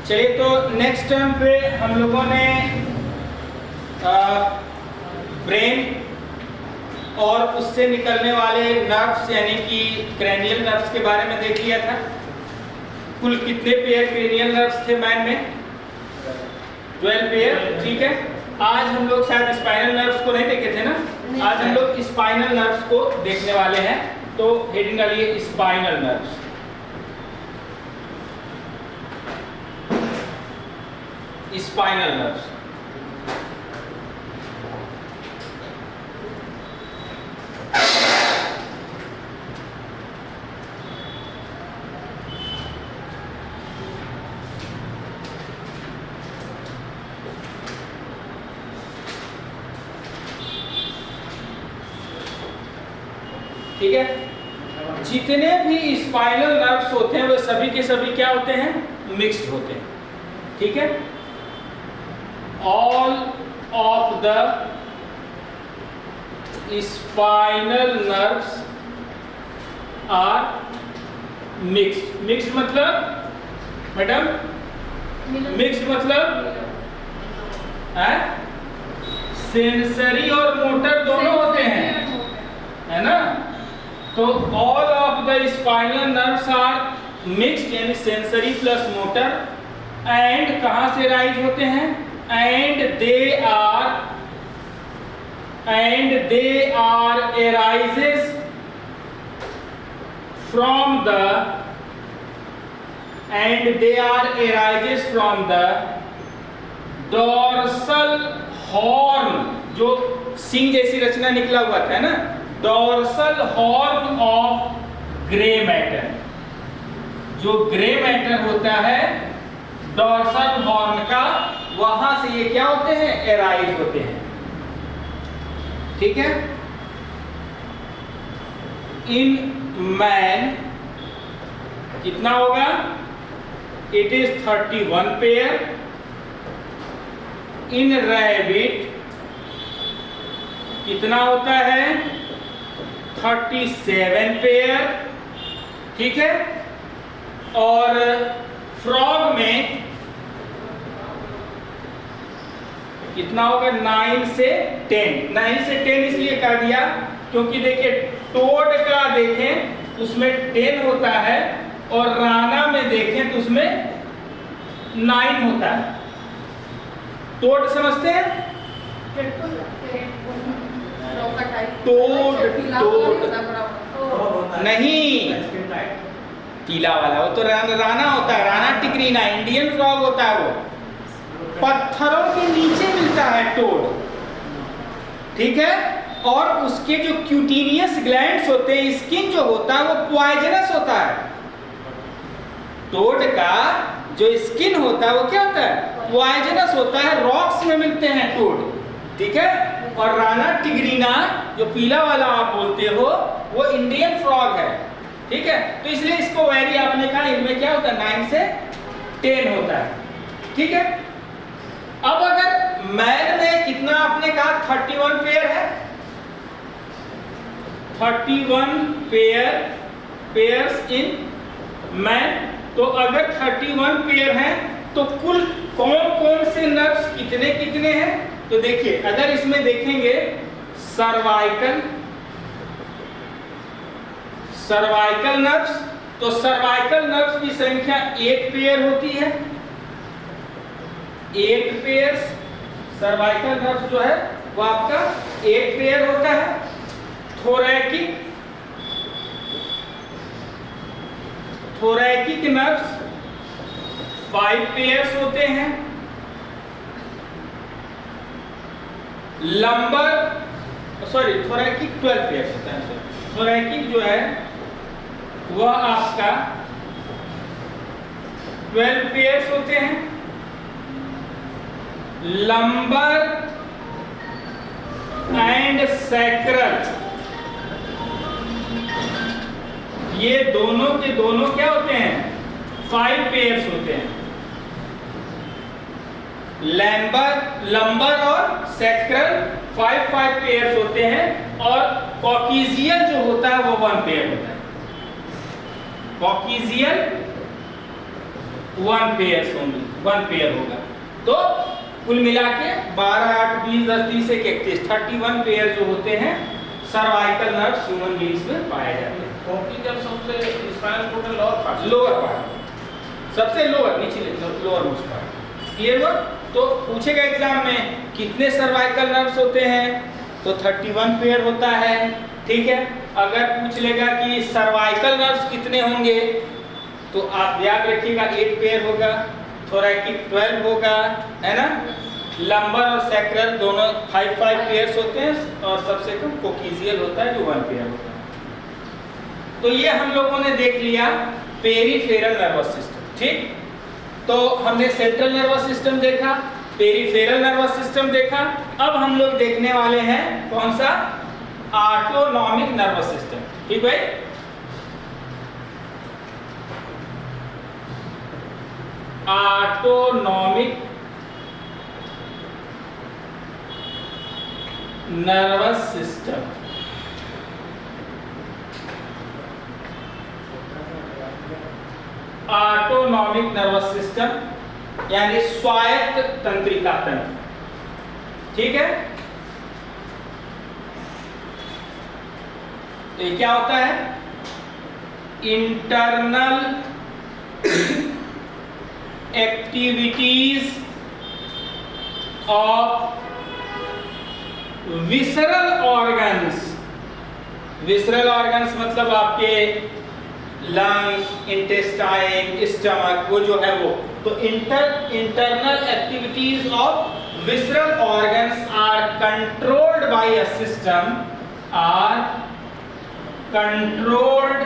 चलिए, तो next term पे हम लोगों ने ब्रेन और उससे निकलने वाले नर्व्स यानी कि क्रैनियल नर्व्स के बारे में देख लिया था। कुल कितने पेयर क्रैनियल नर्व्स थे मैन में? 12 पेयर। ठीक है, आज हम लोग शायद स्पाइनल नर्व्स को नहीं देखे थे ना, आज हम लोग स्पाइनल नर्व्स को देखने वाले हैं। तो हेडिंग डालिए स्पाइनल नर्व्स। स्पाइनल नर्व्स ठीक है। जितने भी स्पाइनल नर्व्स होते हैं वो सभी के सभी क्या होते हैं? मिक्स्ड होते हैं। ठीक है, all of the spinal nerves are mixed. Mixed मतलब मैडम, मिक्स्ड मतलब सेंसरी और मोटर दोनों होते हैं, है ना। तो all of the spinal nerves are mixed यानी सेंसरी प्लस मोटर, एंड कहां से राइज होते हैं? And they are arises from the dorsal horn, जो सिंग जैसी रचना निकला हुआ था ना, dorsal horn of grey matter. जो ग्रे मैटर होता है डॉर्सल हॉर्न का, वहां से ये क्या होते हैं? एराइज होते हैं। ठीक है। इन मैन कितना होगा? It is 31 pair. In rabbit कितना होता है? 37 पेयर। ठीक है। और फ्रॉग में कितना होगा? 9 से 10। 9 से 10 इसलिए कह दिया क्योंकि देखिए टोड का देखें उसमें 10 होता है और राना में देखें तो उसमें 9 होता है। टोड समझते हैं? टोड नहीं, पीला वाला वो तो राना होता है, राना टिकरीना, इंडियन फ्रॉग होता है। वो पत्थरों के नीचे मिलता है टोड। ठीक है। और उसके जो क्यूटिनियस ग्लैंड्स होते हैं, स्किन जो होता है वो पॉइजनस होता है। टोड का जो स्किन होता है वो क्या होता है? पॉइजनस होता है। रॉक्स में मिलते हैं टोड। ठीक है। और राना टिग्रीना जो पीला वाला आप बोलते हो वो इंडियन फ्रॉग है। ठीक है। तो इसलिए इसको वेरी आपने कहा, इनमें क्या होता है? 9 से 10 होता है। ठीक है। अब अगर मैन में कितना आपने कहा? 31 पेयर है। 31 पेयर्स इन मैन। तो अगर 31 पेयर हैं तो कुल कौन कौन से नर्व्स कितने कितने हैं? तो देखिए, अगर इसमें देखेंगे सर्वाइकल नर्व्स, तो सर्वाइकल नर्व्स की संख्या 8 पेयर होती है। 8 पेयर सर्वाइकल नर्व्स जो है वो आपका 8 पेयर होता है। थोरैकिक नर्व्स 5 पेयर्स होते हैं। थोरैकिक 12 पेयर्स होता है। थोरैकिक जो है वह आपका 12 पेयर्स होते हैं। लंबर एंड सैक्रल, ये दोनों के दोनों क्या होते हैं? 5 पेयर्स होते हैं। लंबर और सैक्रल 5 पेयर्स होते हैं। और कॉकिजियल जो होता है वो 1 पेयर होता है। कॉक्सीजियल 1 पेयर ओनली, 1 पेयर होगा। तो कुल मिला के 12, 8, 20, 10, 30, 31, 31 पेयर जो होते हैं सर्वाइकल नर्व ह्यूमन बीइंग्स में पाए जाते हैं। कॉक्सियल सबसे स्पाइनल कोड में लोअर पार्ट, सबसे लोअर, नीचे लोअर मोस्ट पार्ट। क्लियर हुआ? तो पूछेगा एग्जाम में कितने सर्वाइकल नर्व्स होते हैं, तो 31 पेयर होता है। ठीक है, अगर पूछ लेगा कि सर्वाइकल नर्व्स कितने होंगे, तो आप याद रखिएगा 8 पेयर होगा, थोरैकिक 12 होगा, है ना। लंबर और सैक्रल दोनों 5 पेयर्स होते हैं, और सबसे कम कोक्सीजियल होता है जो 1 पेयर होता है। तो ये हम लोगों ने देख लिया पेरिफेरल नर्वस सिस्टम। ठीक, तो हमने सेंट्रल नर्वस सिस्टम देखा, पेरिफेरल नर्वस सिस्टम देखा। अब हम लोग देखने वाले हैं कौन सा, ऑटोनॉमिक नर्वस सिस्टम। ठीक भाई, autonomic nervous system. Autonomic nervous system यानी स्वायत्त तंत्रिका तंत्र। ठीक है, तो ये क्या होता है, internal activities of visceral organs. Visceral organs मतलब आपके लंग्स, इंटेस्टाइन, स्टमक, वो जो है वो। तो internal activities of visceral organs are controlled by a system, are controlled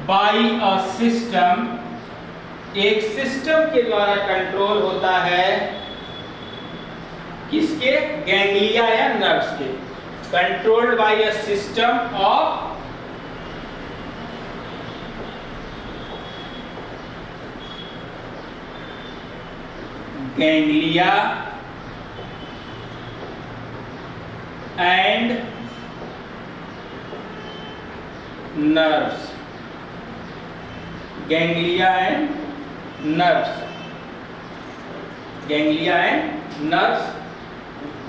by a system. एक सिस्टम के द्वारा कंट्रोल होता है, किसके, गैंग्लिया या नर्व्स के। Controlled by a system of ganglia and nerves. Ganglia and nerves, ganglia and nerves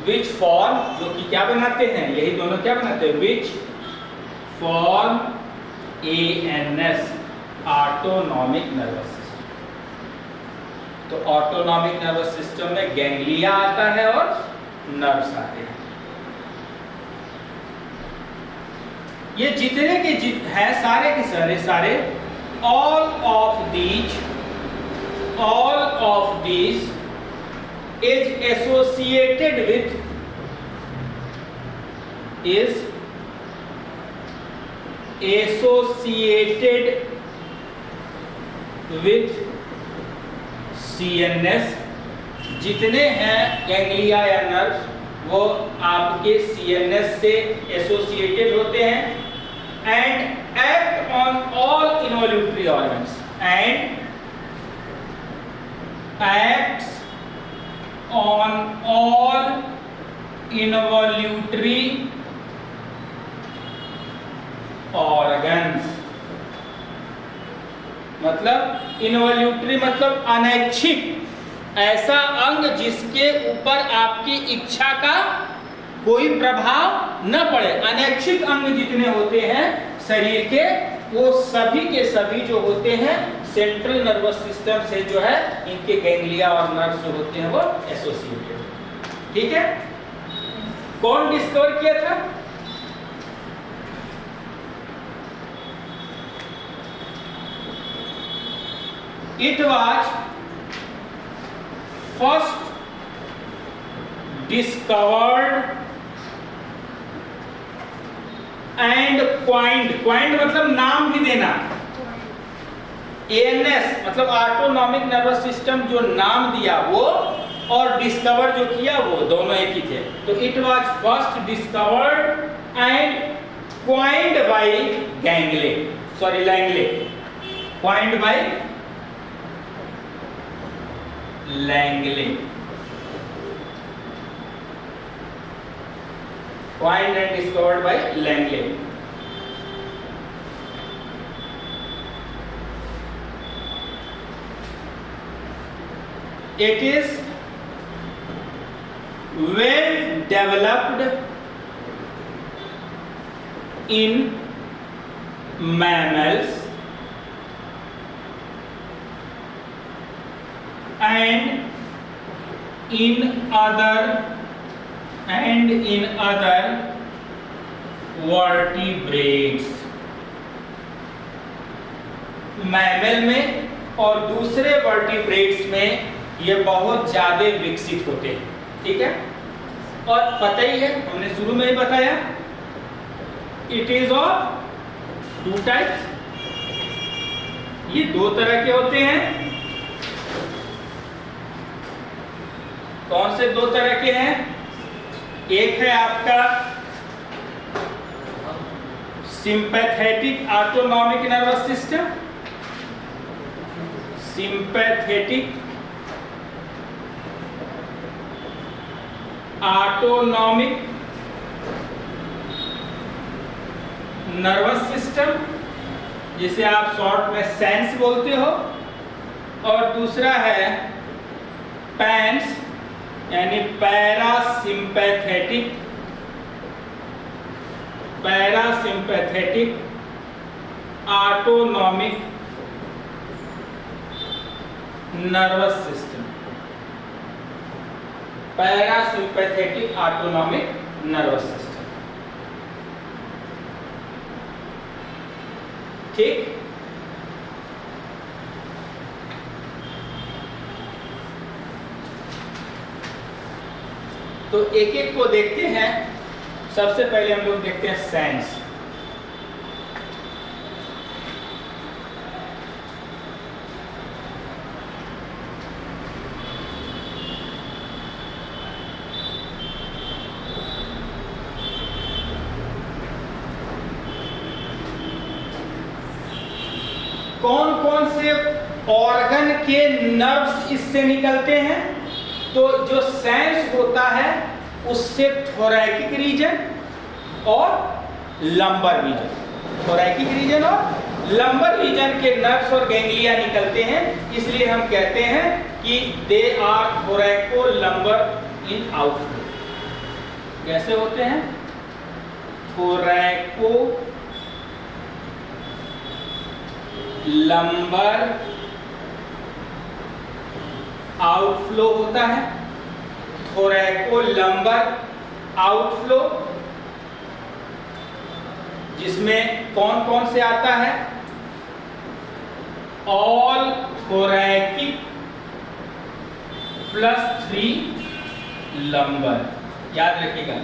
which form, जो कि क्या बनाते हैं, यही दोनों क्या बनाते हैं, which form ANS, autonomic nervous system. तो ऑटोनॉमिक नर्वस सिस्टम में गैंग्लिया आता है और नर्व्स आते हैं। ये जितने के हैं सारे के सारे all of these is associated with CNS। जितने हैं गैंग्लिया या नर्व्स वो आपके CNS से एसोसिएटेड होते हैं and act on all involuntary organs, and acts on all involuntary organs. मतलब इन्वॉल्यूटरी मतलब अनैच्छिक, ऐसा अंग जिसके ऊपर आपकी इच्छा का कोई प्रभाव न पड़े। अनैच्छिक अंग जितने होते हैं शरीर के, वो सभी के सभी जो होते हैं सेंट्रल नर्वस सिस्टम से जो है इनके गैंग्लिया और नर्व्स जो होते हैं वो एसोसिएटेड। ठीक है, कौन डिस्कवर किया था? It was first discovered and coined मतलब नाम भी देना। ANS मतलब ऑटोनॉमिक नर्वस सिस्टम, जो नाम दिया वो और डिस्कवर जो किया वो दोनों एक ही थे। तो it was first discovered and coined by Langley, coined by Langley, coined and discovered by Langley। It is well developed in mammals and in other vertebrates. Mammal में और दूसरे वर्टिब्रेट्स में ये बहुत ज्यादा विकसित होते हैं, ठीक है। और पता ही है, हमने शुरू में ही बताया, it is of two types, ये दो तरह के होते हैं। कौन से दो तरह के हैं? एक है आपका sympathetic autonomic nervous system, sympathetic autonomic nervous system, जिसे आप शॉर्ट में सेंस बोलते हो, और दूसरा है पैंस यानी parasympathetic autonomic nervous system, parasympathetic autonomic nervous system, ठीक। तो एक एक को देखते हैं। सबसे पहले हम लोग देखते हैं सेंस। कौन कौन से ऑर्गन के नर्व्स इससे निकलते हैं? तो जो सेंस होता है उससे थोरैकिक रीजन और लंबर रीजन, थोरैकिक रीजन और लंबर रीजन के नर्व्स और गैंग्लिया निकलते हैं। इसलिए हम कहते हैं कि they are thoracolumbar in outflow. कैसे होते हैं? थोरैको लंबर आउटफ्लो होता है, थोरैको लंबर आउटफ्लो, जिसमें कौन कौन से आता है? All thoracic +3 lumbar. याद रखिएगा,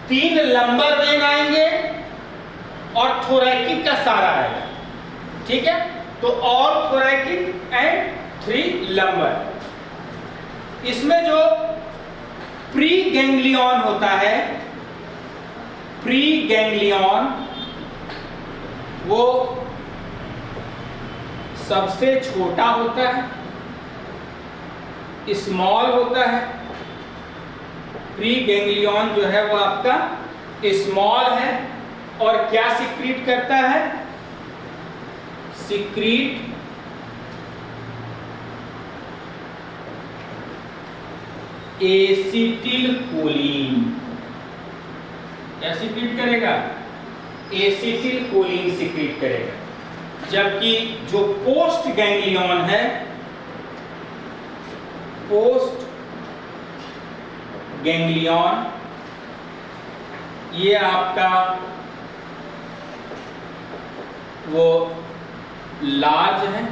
3 लंबर वेन आएंगे और थोरैकिक का सारा आएगा, ठीक है। तो ऑल थोरैकिक एंड 3 लंबर। इसमें जो प्री गैंग्लियन होता है, प्री गैंग्लियन वो सबसे छोटा होता है, स्मॉल होता है। प्री गैंग्लियन जो है वो आपका स्मॉल है और क्या सिक्रीट करता है? Secrete acetylcholine. क्या सिक्रीट करेगा? एसिटिलकोलिन सिक्रीट करेगा। जबकि जो पोस्ट गैंग्लियन है, पोस्ट गैंग्लियन ये आपका वो लार्ज है,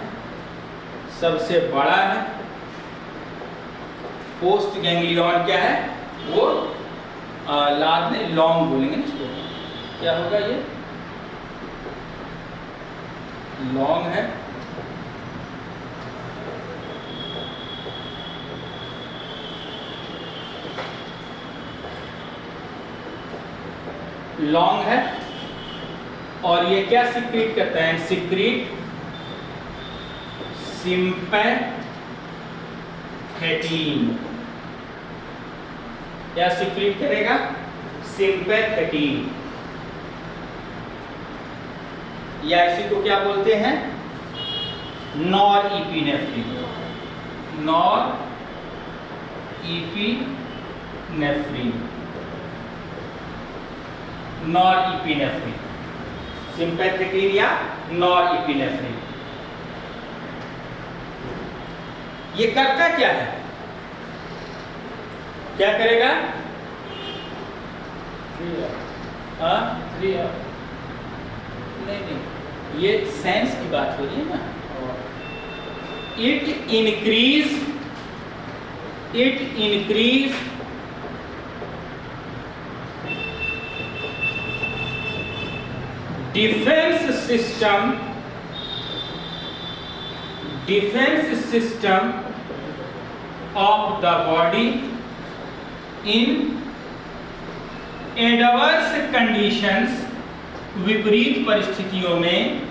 सबसे बड़ा है। पोस्ट गैंग्लियन क्या है? वो लार्ज नहीं, लॉन्ग बोलेंगे ना इसको। क्या होगा? ये लॉन्ग है। लॉन्ग है और ये क्या सिक्रीट करता है? सिक्रीट सिम्पैथेटिन। क्या सिक्रीट करेगा? सिम्पैथेटिन। या इसी को क्या बोलते हैं? Norepinephrine. Norepinephrine. epinephrine, norepinephrine, sympathetin या norepinephrine। ये करता क्या है, क्या करेगा? हाँ नहीं, ये सेंस की बात हो रही है ना। It increase defense system of the body in adverse conditions, विपरीत परिस्थितियों में।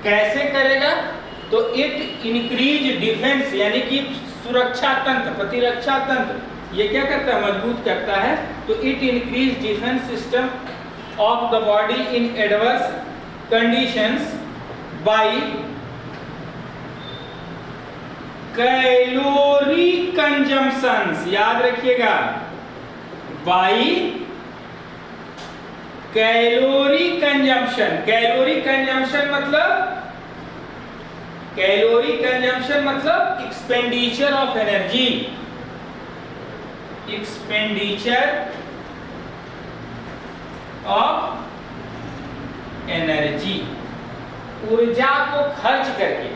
कैसे करेगा? तो इट इंक्रीज डिफेंस यानी कि सुरक्षा तंत्र, प्रतिरक्षा तंत्र, ये क्या करता है? मजबूत करता है। तो it increase defence system of the body in adverse conditions by calorie consumptions. याद रखिएगा, by calorie consumption. Calorie consumption मतलब expenditure of energy, expenditure of energy, ऊर्जा को खर्च करके।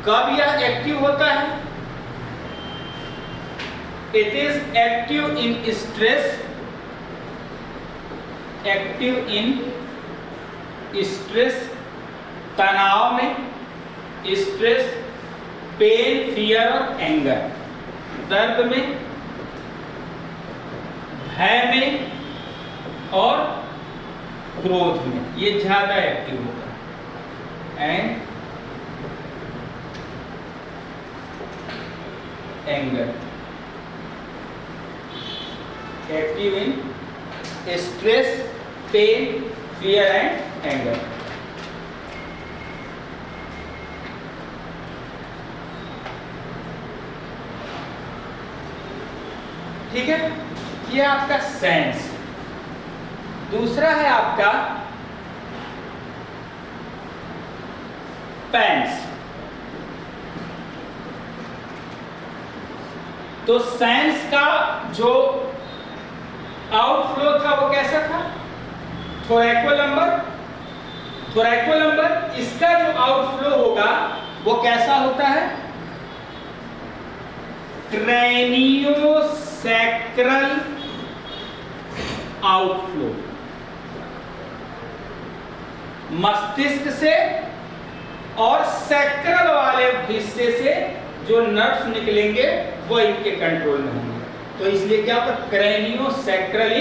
कब यह एक्टिव होता है? It is active in stress, तनाव में, स्ट्रेस, पेन, फियर और एंगर, दर्द में, भय में और क्रोध में, ये ज्यादा एक्टिव होता है। And anger, active in stress, pain, fear and anger. ठीक है, ये आपका सेंस। दूसरा है आपका पेंस। तो सेंस का जो आउटफ्लो था वो कैसा था? थोरैकोलम्बर। इसका जो आउटफ्लो होगा वो कैसा होता है? क्रैनियोसैक्रल आउटफ्लो। मस्तिष्क से और सैक्रल वाले हिस्से से जो नर्व्स निकलेंगे वो इनके कंट्रोल में होंगे। तो इसलिए क्या होगा? क्रैनियोसैक्रल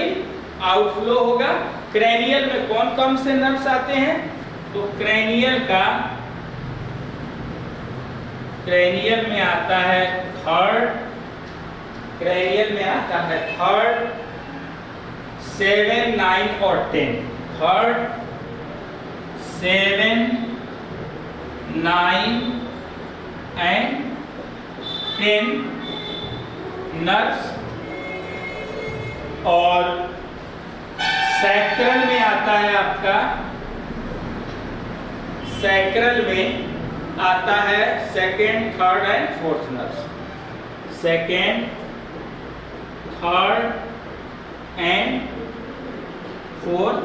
आउटफ्लो होगा। क्रैनियल में कौन कौन से नर्व्स आते हैं? तो क्रैनियल में आता है थर्ड, 7, 9 और 10। Third, 7, 9 and 10 nerves. और सैक्रल में आता है आपका, सैक्रल में आता है second, third and fourth nerves. Second, third and fourth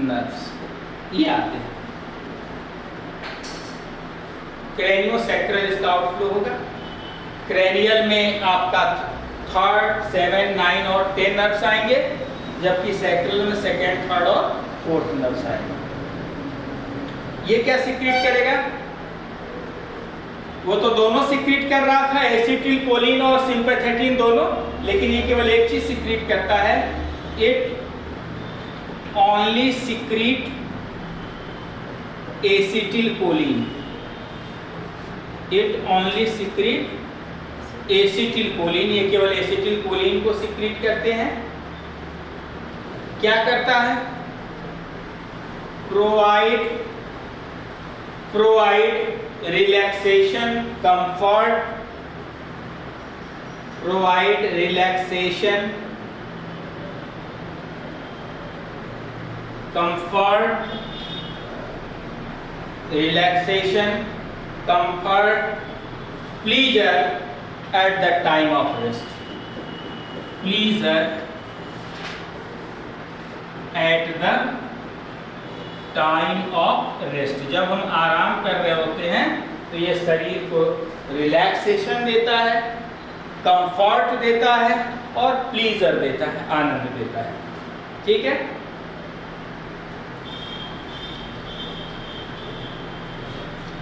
nerves ये आते हैं। क्रैनियोसैक्रल इसका आउटफ्लो होगा। क्रैनियल में आपका थर्ड, 7, 9 और 10 नर्व्स आएंगे, जबकि सैक्रल में सेकेंड, थर्ड और फोर्थ नर्व्स आएंगे। ये क्या सीक्रेट करेगा? वो तो दोनों सीक्रेट कर रहा था, एसिटिल कोलिन और सिंपैथेटिन दोनों, लेकिन ये केवल एक चीज सीक्रेट करता है। It only secrete acetylcholine. It only secrete acetylcholine. ये केवल एसिटिल कोलिन को सीक्रेट करते हैं। क्या करता है? Provide provide relaxation, comfort, provide relaxation, comfort, relaxation, comfort, pleasure at the time of rest. Pleasure at the time of rest. जब हम आराम कर रहे होते हैं तो ये शरीर को रिलैक्सेशन देता है, कंफर्ट देता है और प्लीजर देता है, आनंद देता है। ठीक है,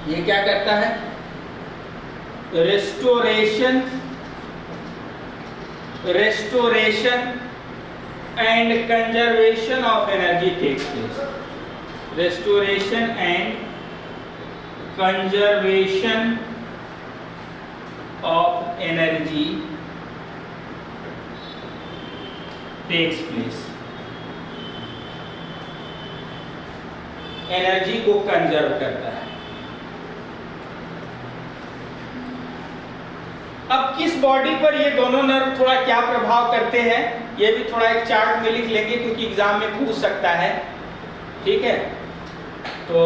ये क्या करता है? Restoration and conservation of energy takes place. Restoration and conservation of energy takes place. Energy को कंजर्व करता है। अब किस बॉडी पर ये दोनों नर्व थोड़ा क्या प्रभाव करते हैं, ये भी थोड़ा एक चार्ट में लिख लेंगे क्योंकि एग्जाम में पूछ सकता है। ठीक है, तो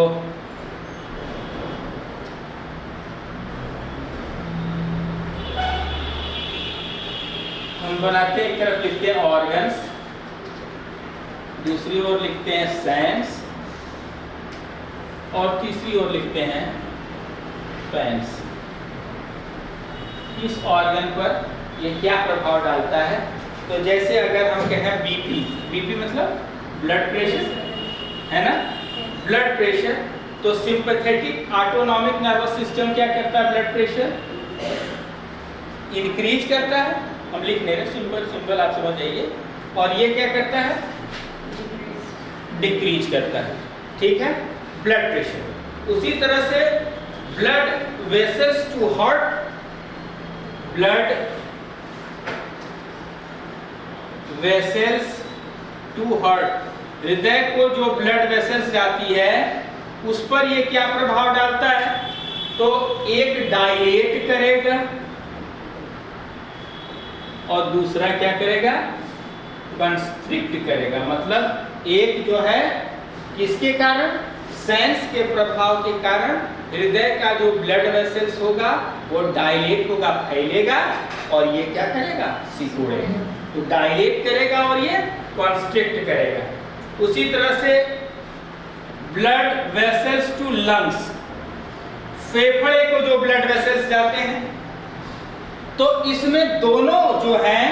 हम बनाते हैं, एक तरफ लिखते हैं ऑर्गन्स, दूसरी ओर लिखते हैं सेंस और तीसरी ओर लिखते हैं पेंस। इस ऑर्गन पर ये क्या प्रभाव डालता है? तो जैसे अगर हम कहें बीपी मतलब ब्लड प्रेशर है ना, ब्लड प्रेशर, तो सिंपैथेटिक ऑटोनॉमिक नर्वस सिस्टम क्या करता है? ब्लड प्रेशर इंक्रीज करता है। हम लिख नहीं रहे, सिंपल आप समझ जाइए। और ये क्या करता है? डिक्रीज करता है। ठीक है, ब्लड प्रेशर। उसी तरह से blood vessels to heart, blood vessels to heart, हृदय को जो ब्लड वेसल्स जाती है उस पर ये क्या प्रभाव डालता है? तो एक डायलेट करेगा और दूसरा क्या करेगा? कंस्ट्रिक्ट करेगा। मतलब एक जो है किसके कारण? सेंस के प्रभाव के कारण हृदय का जो ब्लड वेसल्स होगा वो डायलेट होगा, फैलेगा, और ये क्या करेगा? सिकुड़ेगा। तो डायलेट करेगा और ये कंस्ट्रिक्ट करेगा। उसी तरह से ब्लड वेसल्स टू लंग्स, फेफड़े को जो ब्लड वेसल्स जाते हैं, तो इसमें दोनों जो हैं,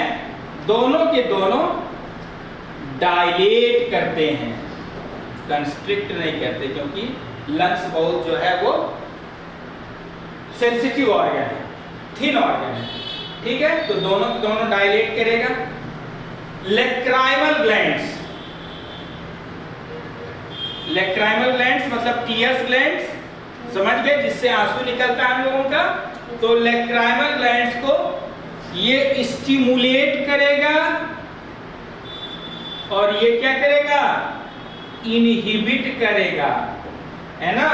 दोनों के दोनों डायलेट करते हैं, कंस्ट्रिक्ट नहीं करते, क्योंकि लंग्स बहुत जो है वो सेंसिटिव ऑर्गन है, थिन ऑर्गन है। ठीक है, तो दोनों डायलेट करेगा। लेक्राइमल ग्लैंड्स, लेक्राइमल ग्लैंड्स मतलब टीयर्स ग्लैंड्स, समझ गए, जिससे आंसू निकलता है हम लोगों का। तो लेक्राइमल ग्लैंड्स को ये स्टिमुलेट करेगा और ये क्या करेगा? इनहिबिट करेगा, है ना,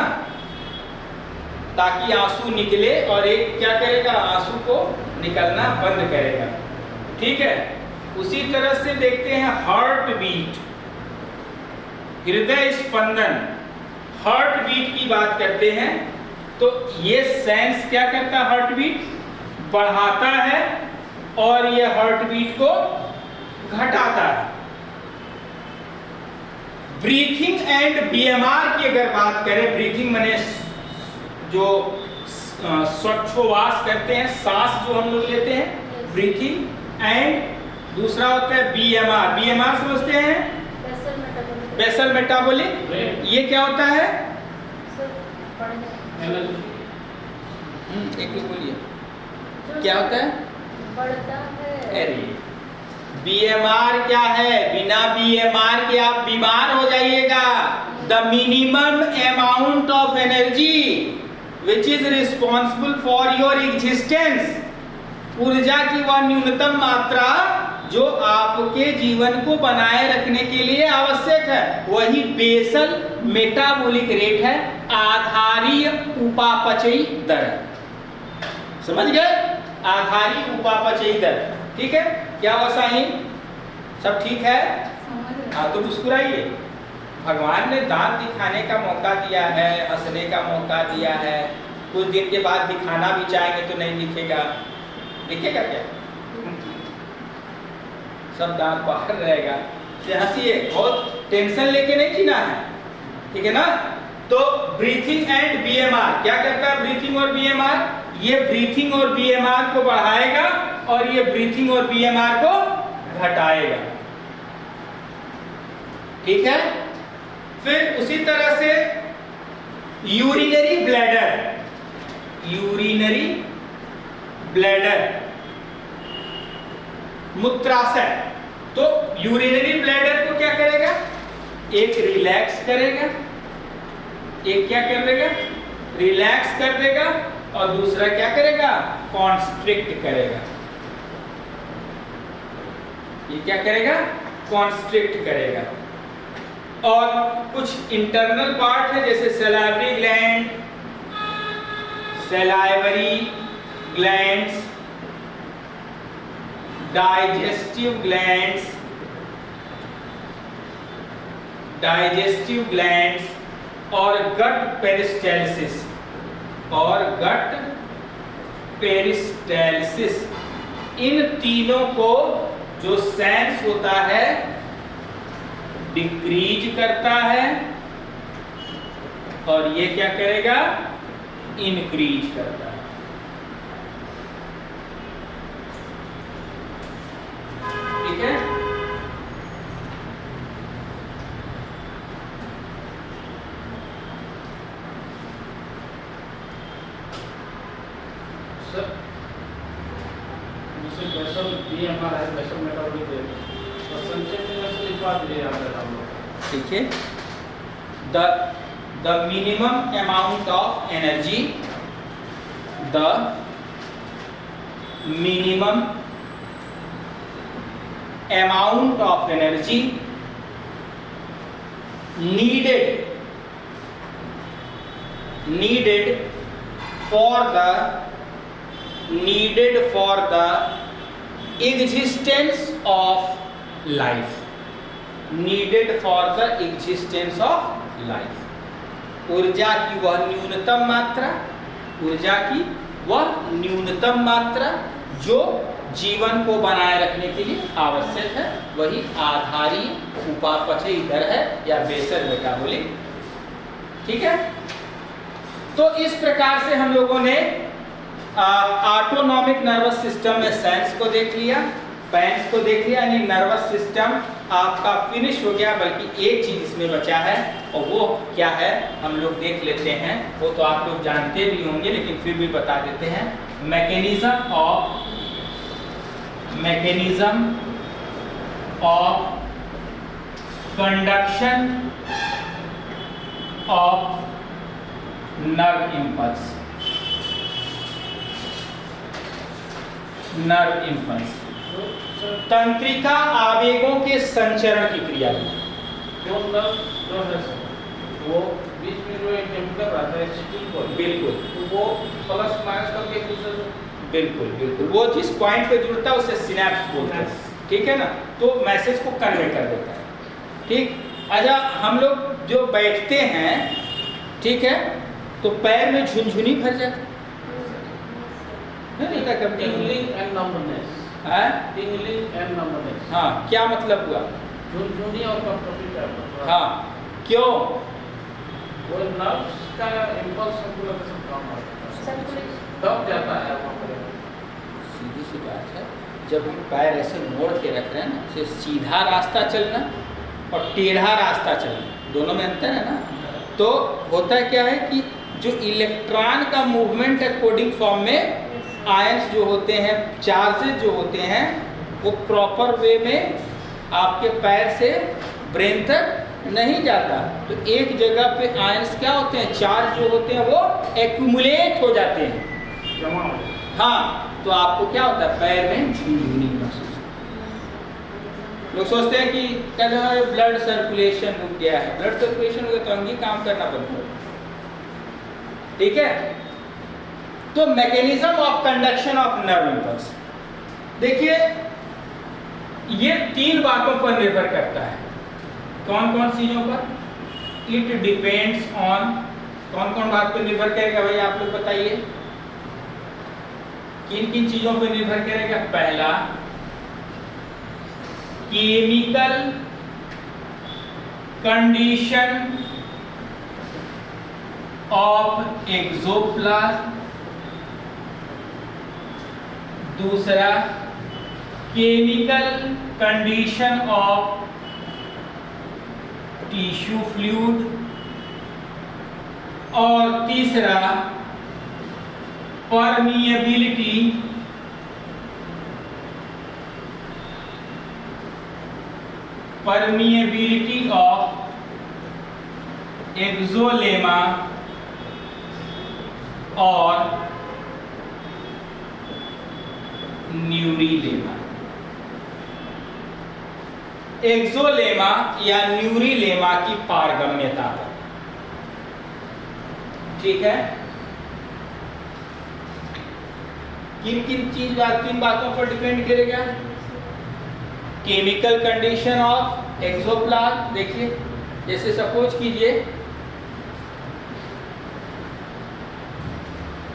ताकि आंसू निकले, और एक क्या करेगा? आंसू को निकलना बंद करेगा। ठीक है, उसी तरह से देखते हैं हार्ट बीट, हृदय स्पंदन, हार्ट बीट की बात करते हैं। तो ये सेंस क्या करता है? हार्ट बीट बढ़ाता है और ये हार्ट बीट को घटाता है। ब्रीथिंग एंड बीएमआर की अगर बात करें, ब्रीथिंग माने जो श्वासोच्छ्वास करते हैं, सांस जो हम लोग लेते हैं, ब्रीथिंग, एंड दूसरा होता है बीएमआर। बीएमआर समझते हैं? Basal metabolic. ये क्या होता है? एक लोग बोलिए, क्या होता है? अरे बीएमआर क्या है? बिना बीएमआर के आप बीमार हो जाइएगा। The minimum amount of energy which is responsible for your existence, ऊर्जा की वह न्यूनतम मात्रा जो आपके जीवन को बनाए रखने के लिए आवश्यक है, वही बेसल मेटाबॉलिक रेट है, आधारीय उपापचयी दर। समझ गए? आधारी उपापचयी दर। ठीक है? क्या हुआ साईं? सब ठीक है? हाँ तो मुस्कुराइए। भगवान ने दांत दिखाने का मौका दिया है, हंसने का मौका दिया है। कुछ दिन के बाद दिखाना भी चाहेंगे तो नहीं दिखेगा। दिखेगा क्या? सब दांत बाहर रहेगा। हंसिए, बहुत टेंशन लेके नहीं जीना है। ठीक है ना? तो ब्रीथिंग एंड बीएमआर क्या करता है? ब्रीथिंग और बीएमआर, ये ब्रीथिंग और बीएमआर को बढ़ाएगा और ये ब्रीथिंग और बीएमआर को घटाएगा। ठीक है? फिर उसी तरह से यूरिनरी ब्लैडर, यूरिनरी ब्लैडर मूत्राशय। तो यूरिनरी ब्लैडर को क्या करेगा? एक रिलैक्स करेगा, एक क्या कर देगा? रिलैक्स कर देगा, और दूसरा क्या करेगा? कॉन्स्ट्रिक्ट करेगा। ये क्या करेगा? कॉन्स्ट्रिक्ट करेगा। और कुछ इंटरनल पार्ट है जैसे salivary gland, salivary glands, digestive glands, digestive glands और गट पेरिस्टाल्सिस, और गट पेरिस्टाल्सिस। इन तीनों को जो सेंस होता है डिक्रीज करता है, और ये क्या करेगा? इंक्रीज करता है। ठीक है? सर जैसे बेसल बीएमआर है, बेसल मेटाबॉलिक रेट, और संक्षेप में बस एक बात ले याद रखा हम लोग। ठीक है? The minimum amount of energy, the minimum amount of energy needed for the existence of life, needed for the existence of life। ऊर्जा की वह न्यूनतम मात्रा, ऊर्जा की वह न्यूनतम मात्रा जो जीवन को बनाए रखने के लिए आवश्यक है, वही आधारीय उपापचयी दर है या बेसल मेटाबॉलिक। ठीक है? तो इस प्रकार से हम लोगों ने ऑटोनॉमिक नर्वस सिस्टम में सेंस को देख लिया, पैंस को देख लिया, यानी नर्वस सिस्टम आपका फिनिश हो गया। बल्कि एक चीज इसमें बचा है, और वो क्या है हम लोग देख लेते हैं। वो तो आप लोग जानते भी होंगे, लेकिन फिर भी बता देते हैं। Mechanism of conduction of nerve impulse, nerve impulse, तंत्रिका आवेगों के संचरण की क्रिया। जो नर्व जो है सर, वो बीच में जो एक केमिकल रहता है एसिटिल, बिल्कुल, तो वो प्लस माइनस करके एक दूसरे से, बिल्कुल बिल्कुल, वो जिस पॉइंट पे जुड़ता है उसे सिनैप्स बोलते हैं। ठीक है ना? तो मैसेज को कन्वे कर देता है। ठीक? अच्छा, हम लोग जो बैठते हैं, ठीक है, तो पैर में झुनझुनी भर जाती है ना? कब tingling and numbness, tingling and numbness. हाँ, क्या मतलब हुआ? झुनझुनी और कपकपी टाइप। हाँ, क्यों? वो नर्व्स का इम्पल्स सर्कुलेशन कम होता है, दब जाता है वहाँ पर। सीधी सी बात है, जब हम पैर ऐसे मोड़ के रख रहे हैं ना, से सीधा रास्ता चलना और टेढ़ा रास्ता चलना, दोनों में अंतर है ना। तो होता क्या है कि जो इलेक्ट्रॉन का मूवमेंट है कोडिंग फॉर्म में, आयंस जो होते हैं, चार्जेस जो होते हैं, वो प्रॉपर वे में आपके पैर से ब्रेन तक नहीं जाता। तो एक जगह पे आयंस क्या होते हैं, चार्ज जो होते हैं वो एक्यूमुलेट हो जाते हैं, जमा। हाँ, तो आपको क्या होता है? पैर में झुनझुनी महसूस होती है। लोग सोचते हैं कि कहते हैं ब्लड सर्कुलेशन रुक गया है, ब्लड सर्कुलेशन रुक गया तो अंगी काम करना बंद हो, ठीक है। तो mechanism of conduction of nerve impulse, देखिए ये 3 बातों पर निर्भर करता है। कौन कौन चीजों पर? इट डिपेंड्स ऑन, कौन कौन बात पर निर्भर करेगा भाई आप लोग बताइए, किन किन चीजों पर निर्भर करेगा? पहला, केमिकल कंडीशन ऑफ एक्सोप्लाज्म, दूसरा chemical condition of tissue fluid, और तीसरा परमिएबिलिटी ऑफ एक्सोलेमा और न्यूरीलेमा। एक्सोलेमा या न्यूरीलेमा की पारगम्यता पर, ठीक है। किन किन तीन बातों पर डिपेंड करेगा? केमिकल कंडीशन ऑफ एक्सोप्लाज्म, देखिए जैसे सपोज कीजिए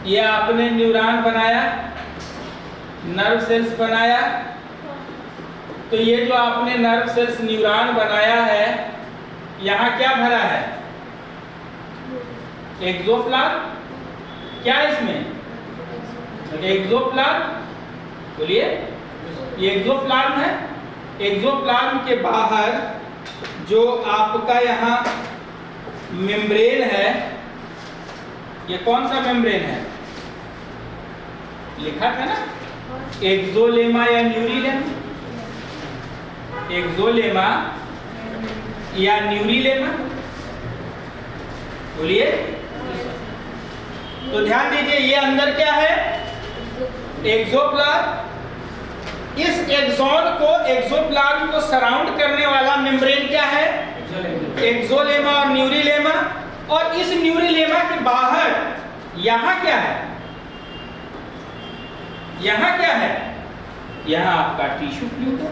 ये आपने न्यूरॉन बनाया, नर्व सेल्स बनाया, तो ये जो आपने नर्व सेल्स न्यूरॉन बनाया है यहाँ क्या भरा है? एक्सोप्लाज्म। क्या इसमें? एक्सोप्लाज्म, बोलिए, ये एक्सोप्लाज्म है। एक्सोप्लाज्म के बाहर जो आपका यहाँ मेम्ब्रेन है, ये कौन सा मेम्ब्रेन है? लिखा था ना, एक्सोलेमा या न्यूरीलेमा, एक्सोलेमा या न्यूरीलेमा, बोलिए। तो ध्यान दीजिए ये अंदर क्या है? एक्सोप्लाज्म। इस एक्सोप्लाज्म को सराउंड करने वाला मेम्ब्रेन क्या है? एक्सोलेमा और न्यूरीलेमा। और इस न्यूरीलेमा के बाहर यहां क्या है? यहां क्या है? यहां आपका टिश्यू फ्लूइड है,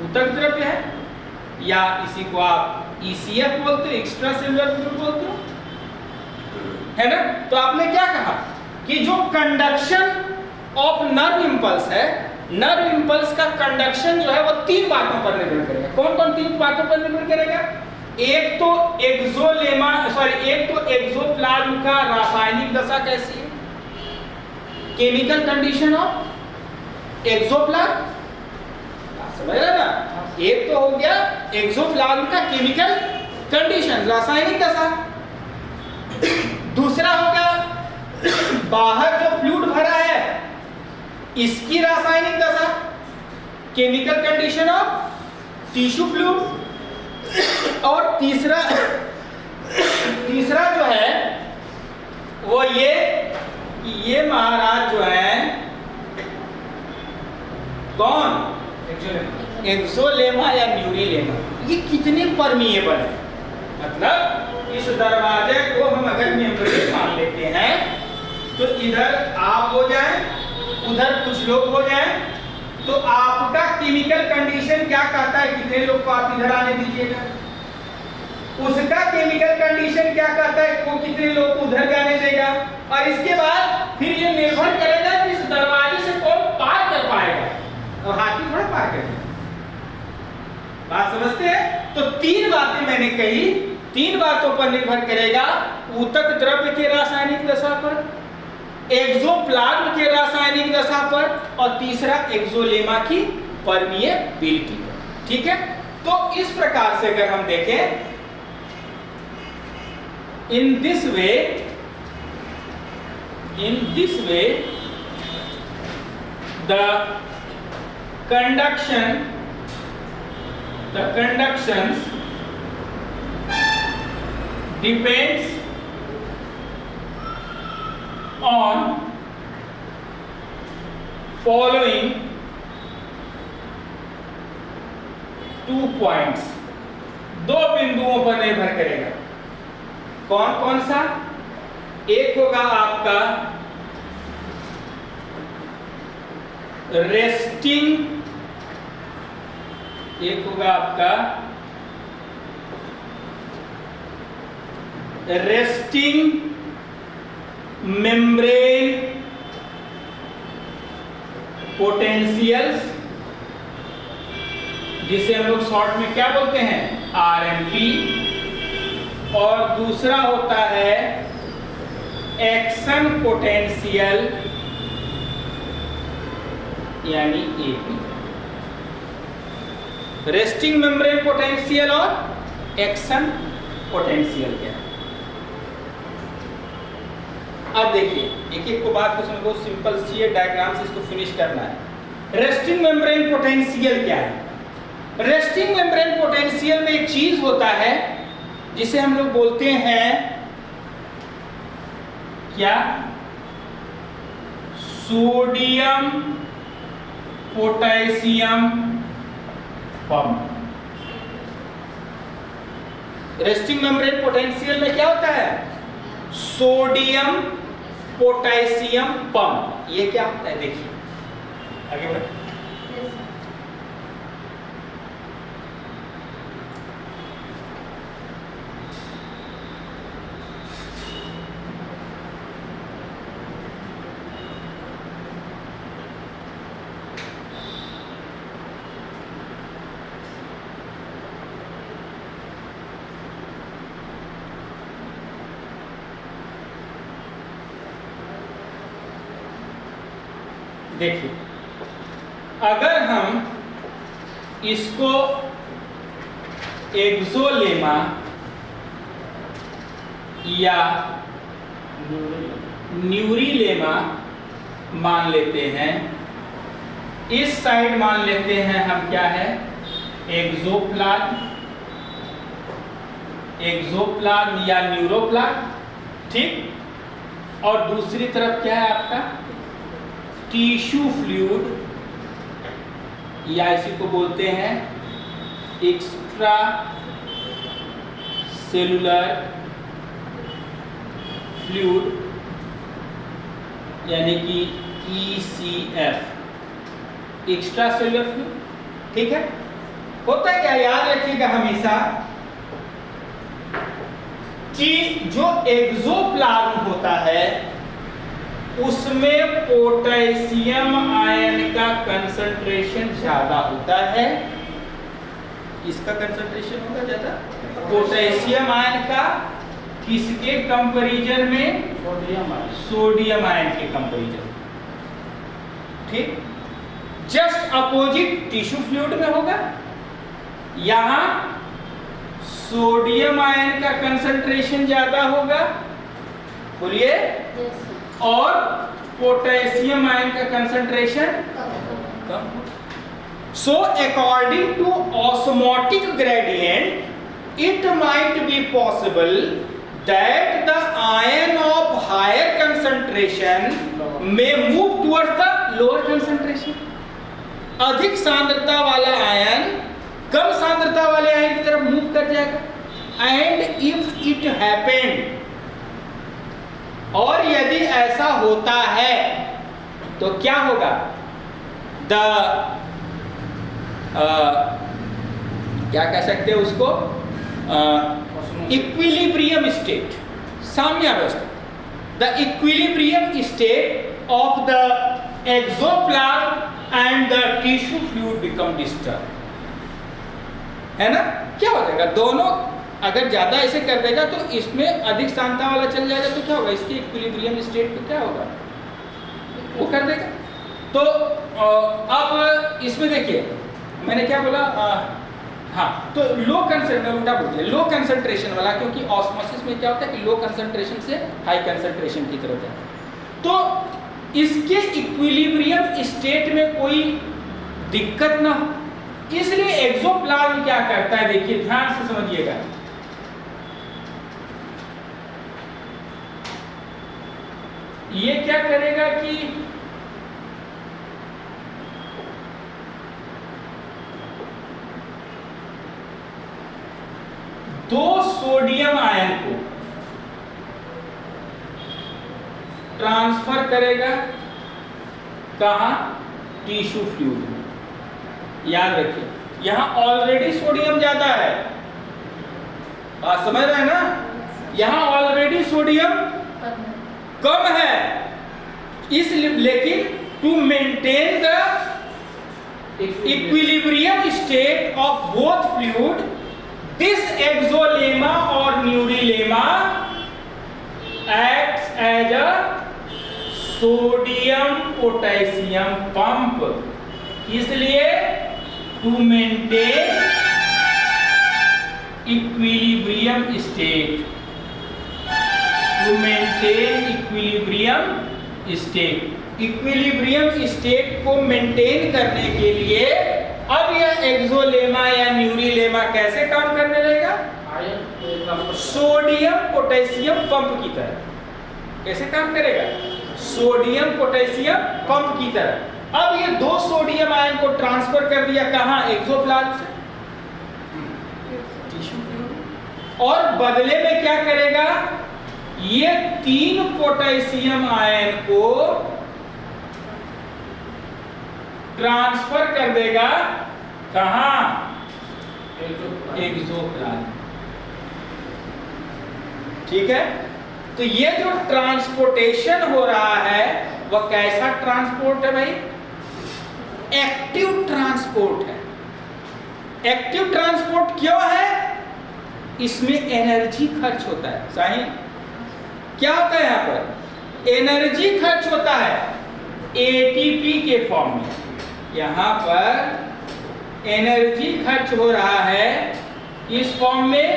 ऊतक द्रव्य है, या इसी को आप ECF बोलते हो, एक्स्ट्रा सेलुलर फ्लूइड बोलते हो, है ना। तो आपने क्या कहा कि जो कंडक्शन ऑफ नर्व इम्पल्स है, नर्व इम्पल्स का कंडक्शन जो है वो 3 बातों पर निर्भर करेगा। कौन कौन 3 बातों पर निर्भर करेगा? एक तो एक्सोप्लाज्म का रासायनिक दशा कैसी है, केमिकल कंडीशन ऑफ एक्सोप्लाज्म, समझ रहे ना। एक तो हो गया एक्सोप्लाज्म का केमिकल कंडीशन, रासायनिक दशा। दूसरा होगा बाहर जो फ्लूइड भरा है इसकी रासायनिक दशा, chemical condition of tissue fluid. और तीसरा जो है वो ये महाराज जो है कौन? एक्सोलेमा या न्यूरीलेमा। ये कितने परमिएबल है, मतलब इस दरवाजे को हम अगर मेम्ब्रेन मान लेते हैं तो इधर आप हो जाए, उधर कुछ लोग हो जाए, तो आपका केमिकल कंडीशन क्या कहता है कितने लोग को आप इधर आने दीजिएगा, उसका केमिकल कंडीशन क्या कहता है वो कितने लोग को उधर जाने देगा। और इसके बाद फिर ये निर्भर करेगा कि इस दरवाजे से कौन पार कर पाएगा, और हाथी थोड़ा पार करेगा। बात समझते हैं? तो 3 बातें मैंने कही, 3 बातों पर निर्भर करेगा, ऊतक द्रव्य के रासायनिक दशा पर, एक्सोप्लाज्म के रासायनिक दशा पर, और तीसरा एक्सोलेमा की परमिएबिलिटी पर, ठीक है। तो इस प्रकार से अगर हम देखें, in this way the conductions depends on following 2 points, 2 बिंदुओं पर निर्भर करेगा। कौन कौन सा? एक होगा आपका रेस्टिंग, एक होगा आपका रेस्टिंग मेम्ब्रेन पोटेंशियल्स, जिसे हम लोग शॉर्ट में क्या बोलते हैं? आरएमपी। और दूसरा होता है एक्शन पोटेंशियल यानी एपी। रेस्टिंग मेम्ब्रेन पोटेंशियल और एक्शन पोटेंशियल क्या है? अब देखिए, एक एक को बात कुछ बहुत सिंपल सी है, डायग्राम से इसको फिनिश करना है। रेस्टिंग मेम्ब्रेन पोटेंशियल क्या है? रेस्टिंग मेम्ब्रेन पोटेंशियल में एक चीज होता है जिसे हम लोग बोलते हैं क्या? Sodium potassium pump. Resting membrane potential में क्या होता है? Sodium potassium pump. ये क्या होता है? देखिए आगे बढ़े। देखिए, अगर हम इसको एक्सोलेमा या न्यूरीलेमा मान लेते हैं, इस साइड मान लेते हैं हम क्या है? एक्सोप्लाज्म, एक्सोप्लाज्म या न्यूरोप्लाज्म, ठीक। और दूसरी तरफ क्या है आपका? टिश्यू फ्लूइड, या इसी को बोलते हैं एक्स्ट्रा सेलुलर फ्लूइड यानी कि ECF, एक्स्ट्रा सेलुलर फ्लूइड, ठीक है। होता है क्या? याद रखिएगा हमेशा कि जो एक्सोप्लाज्म होता है उसमें पोटेशियम आयन का कंसंट्रेशन ज्यादा होता है। इसका कंसंट्रेशन होगा ज्यादा पोटेशियम आयन का, किसके कंपैरिजन में? सोडियम आयन के कंपैरिजन, ठीक। जस्ट अपोजिट टिश्यू फ्लूइड में होगा, यहां सोडियम आयन का कंसंट्रेशन ज्यादा होगा, बोलिए, और पोटेशियम आयन का कंसंट्रेशन कम। So according to osmotic gradient it might be possible that the ion of higher concentration may move towards the lower concentration. अधिक सांद्रता वाला आयन कम सांद्रता वाले आयन की तरफ मूव कर जाएगा। एंड इफ इट हैपेंड, और यदि ऐसा होता है तो क्या होगा? द क्या कह सकते हैं उसको? इक्विलिब्रियम स्टेट, साम्यावस्था, the equilibrium state of the axoplasm and the tissue fluid become disturb, है ना? क्या हो जाएगा? दोनों अगर ज्यादा ऐसे कर देगा तो इसमें अधिक सांद्रता वाला चल जाएगा तो क्या होगा? इसके इक्विलिब्रियम स्टेट पे क्या होगा? वो कर देगा। तो अब इसमें देखिए मैंने क्या बोला? हाँ, तो लो कंसंट्रेशन वाला, क्योंकि ऑस्मोसिस में क्या होता है कि लो कंसंट्रेशन से हाई कंसंट्रेशन की तरफ है, तो इसके इक्विलिब्रियम स्टेट में कोई दिक्कत ना हो, इसलिए एक्सोप्लाज्म क्या करता है? देखिए ध्यान से समझिएगा। ये क्या करेगा कि दो सोडियम आयन को ट्रांसफर करेगा कहां? टिश्यू फ्लूइड में। याद रखिए, यहां ऑलरेडी सोडियम ज्यादा है, बात समझ रहे हैं ना? यहां ऑलरेडी सोडियम कम है, इसलिए लेकिन to maintain the equilibrium state of both fluid, this axolemma और neurilemma acts as a sodium potassium pump. इसलिए to maintain equilibrium state, to maintain equilibrium state, equilibrium state को मेंटेन करने के लिए अब यह एक्सोलेमा या न्यूरिलेमा कैसे काम करने लगेगा? सोडियम पोटेशियम पंप की तरह। कैसे काम करेगा? सोडियम पोटेशियम पंप की तरह। अब ये दो सोडियम आयन को ट्रांसफर कर दिया कहां? एक्सोप्लाज्म से टिश्यू फ्लूइड, और बदले में क्या करेगा? ये तीन पोटेशियम आयन को ट्रांसफर कर देगा कहां? एक्सोप्लाज्म। ठीक है, तो ये जो ट्रांसपोर्टेशन हो रहा है वह कैसा ट्रांसपोर्ट है भाई? एक्टिव ट्रांसपोर्ट है। एक्टिव ट्रांसपोर्ट क्यों है? इसमें एनर्जी खर्च होता है। सही? क्या होता है यहां पर? एनर्जी खर्च होता है एटीपी के फॉर्म में। यहां पर एनर्जी खर्च हो रहा है इस फॉर्म में,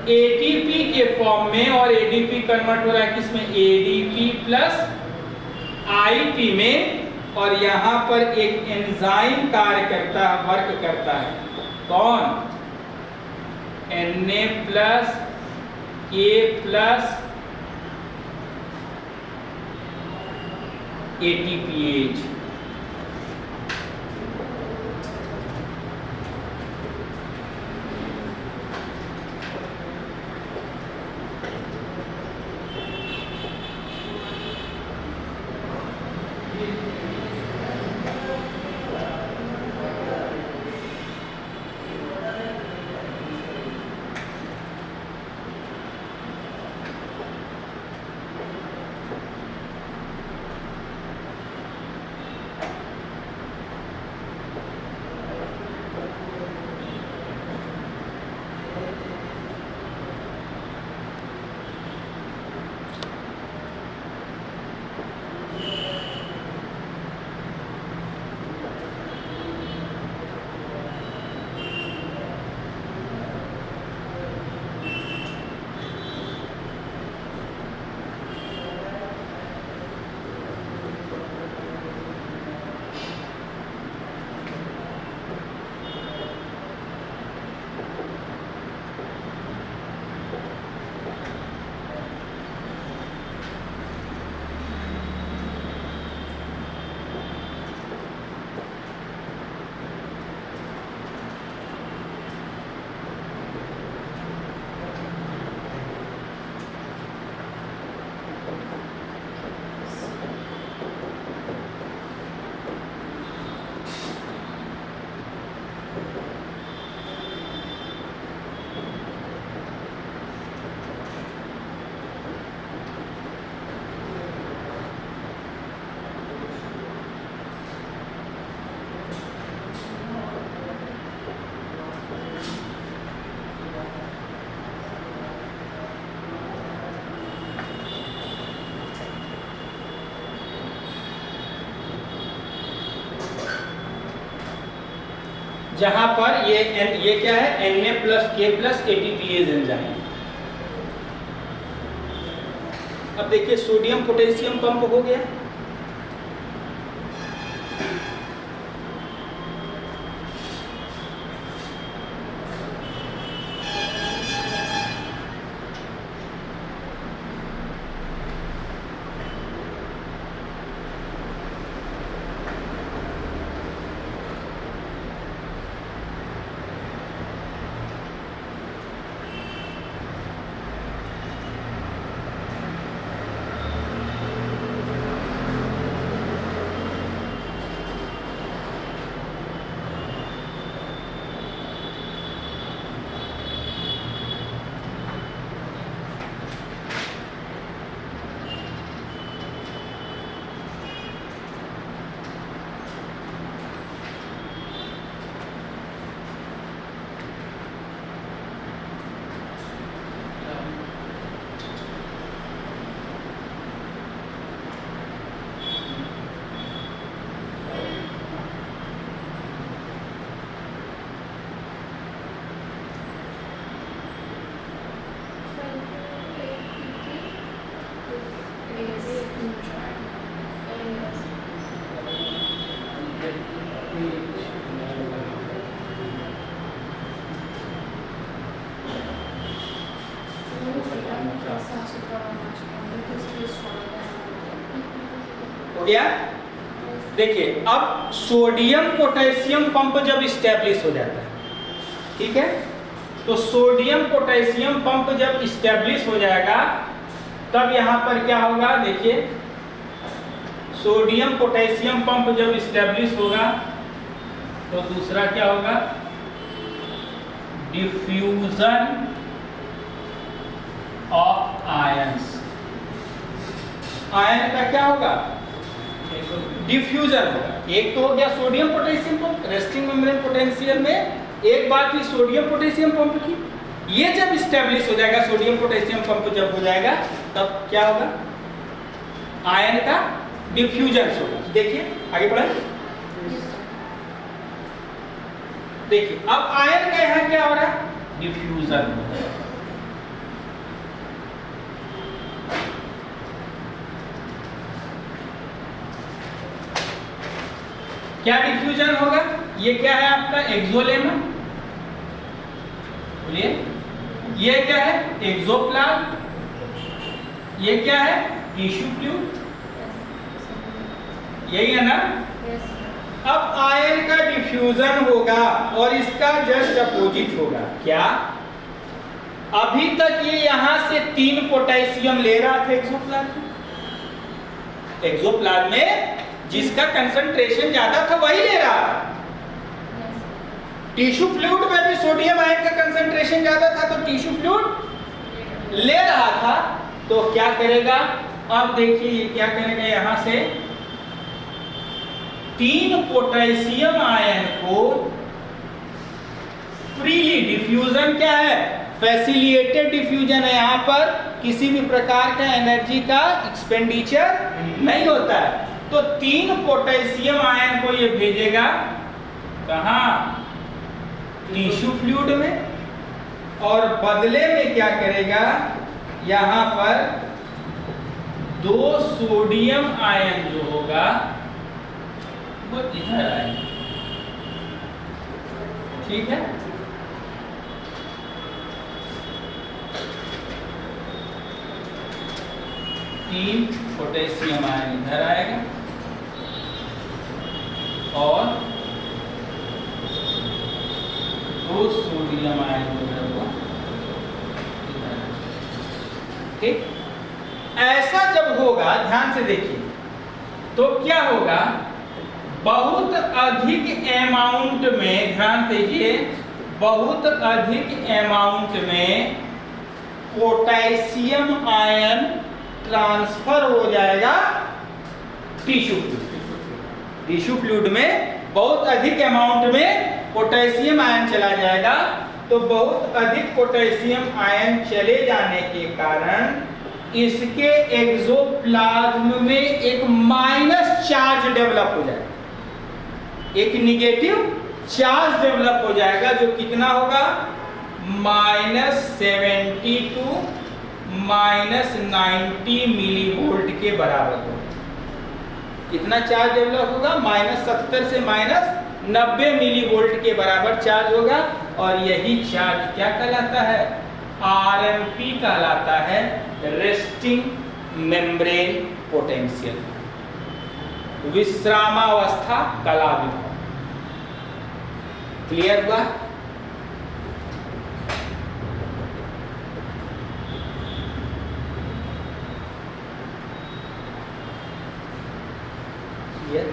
एटीपी के फॉर्म में, और एडीपी कन्वर्ट हो रहा है किसमें? एडीपी प्लस आईपी में। और यहां पर एक एंजाइम कार्य करता है, वर्क करता है। कौन? Na प्लस के प्लस एटीपीएच। जहां पर ये क्या है? Na प्लस के प्लस एटीपीएज एंजाइम। अब देखिए सोडियम पोटेशियम पंप हो गया। हो गया। देखिए अब सोडियम पोटेशियम पंप जब इस्टेब्लिश हो जाता है, ठीक है, तो सोडियम पोटेशियम पंप जब इस्टेब्लिश हो जाएगा तब यहां पर क्या होगा, देखिए सोडियम पोटेशियम पंप जब इस्टेब्लिश होगा तो दूसरा क्या होगा, डिफ्यूजन ऑफ आयंस। आयन का क्या होगा, डिफ्यूजन होगा। एक तो हो गया sodium potassium pump, resting membrane potential में एक बात थी सोडियम पोटेशियम पंप की, ये जब इस्टेब्लिश हो जाएगा, सोडियम पोटेशियम पंप जब हो जाएगा तब क्या होगा, आयन का डिफ्यूजन होगा। देखिए आगे बढ़े, देखिए अब आयन का यहां क्या हो रहा है, डिफ्यूजन हो रहा है। क्या डिफ्यूजन होगा, ये क्या है आपका एक्सोलेमन, बोलिए, ये क्या है एक्सोप्लाज्म, ये क्या है टिश्यू फ्लूइड, यही है ना। अब आयन का डिफ्यूजन होगा और इसका जस्ट अपोजिट होगा, क्या, अभी तक ये यहां से 3 पोटेशियम ले रहा था एक्सोप्लाज्म, एक्सोप्लाज्म में जिसका कंसंट्रेशन ज्यादा था वही ले रहा था। टिश्यू फ्लूइड में भी सोडियम आयन का कंसंट्रेशन ज्यादा था तो टिश्यू फ्लूइड ले रहा था, तो क्या करेगा, अब देखिए क्या करेगा, यहां से 3 पोटेशियम आयन को फ्रीली, डिफ्यूजन क्या है, फैसिलिटेटेड डिफ्यूजन है, यहां पर किसी भी प्रकार का एनर्जी का एक्सपेंडिचर नहीं होता है, तो 3 पोटेशियम आयन को ये भेजेगा कहां, टिश्यू फ्लूइड में, और बदले में क्या करेगा, यहां पर 2 सोडियम आयन जो होगा वो इधर आएगा, ठीक है। तीन पोटेशियम आयन इधर आएगा और 2 सोडियम आयन जो है वो इधर आएगा, ठीक। ऐसा जब होगा, ध्यान से देखिए, तो क्या होगा, बहुत अधिक अमाउंट में, ध्यान दीजिए, बहुत अधिक अमाउंट में पोटेशियम आयन ट्रांसफर हो जाएगा टिश्यू फ्लूइड, टिश्यू फ्लूइड में बहुत अधिक अमाउंट में पोटेशियम आयन चला जाएगा, तो बहुत अधिक पोटेशियम आयन चले जाने के कारण इसके एक्सोप्लाज्म में एक माइनस चार्ज डेवलप हो जाएगा, एक निगेटिव चार्ज डेवलप हो जाएगा, जो कितना होगा, -70 टू -90 मिलीवोल्ट के बराबर होगा। कितना चार्ज डेवलप होगा, -70 से -90 मिलीवोल्ट के बराबर चार्ज होगा, और यही चार्ज क्या कहलाता है, आरएमपी कहलाता है, रेस्टिंग मेम्ब्रेन पोटेंशियल, विश्रामावस्था कला विभव। क्लियर हुआ, क्लियर।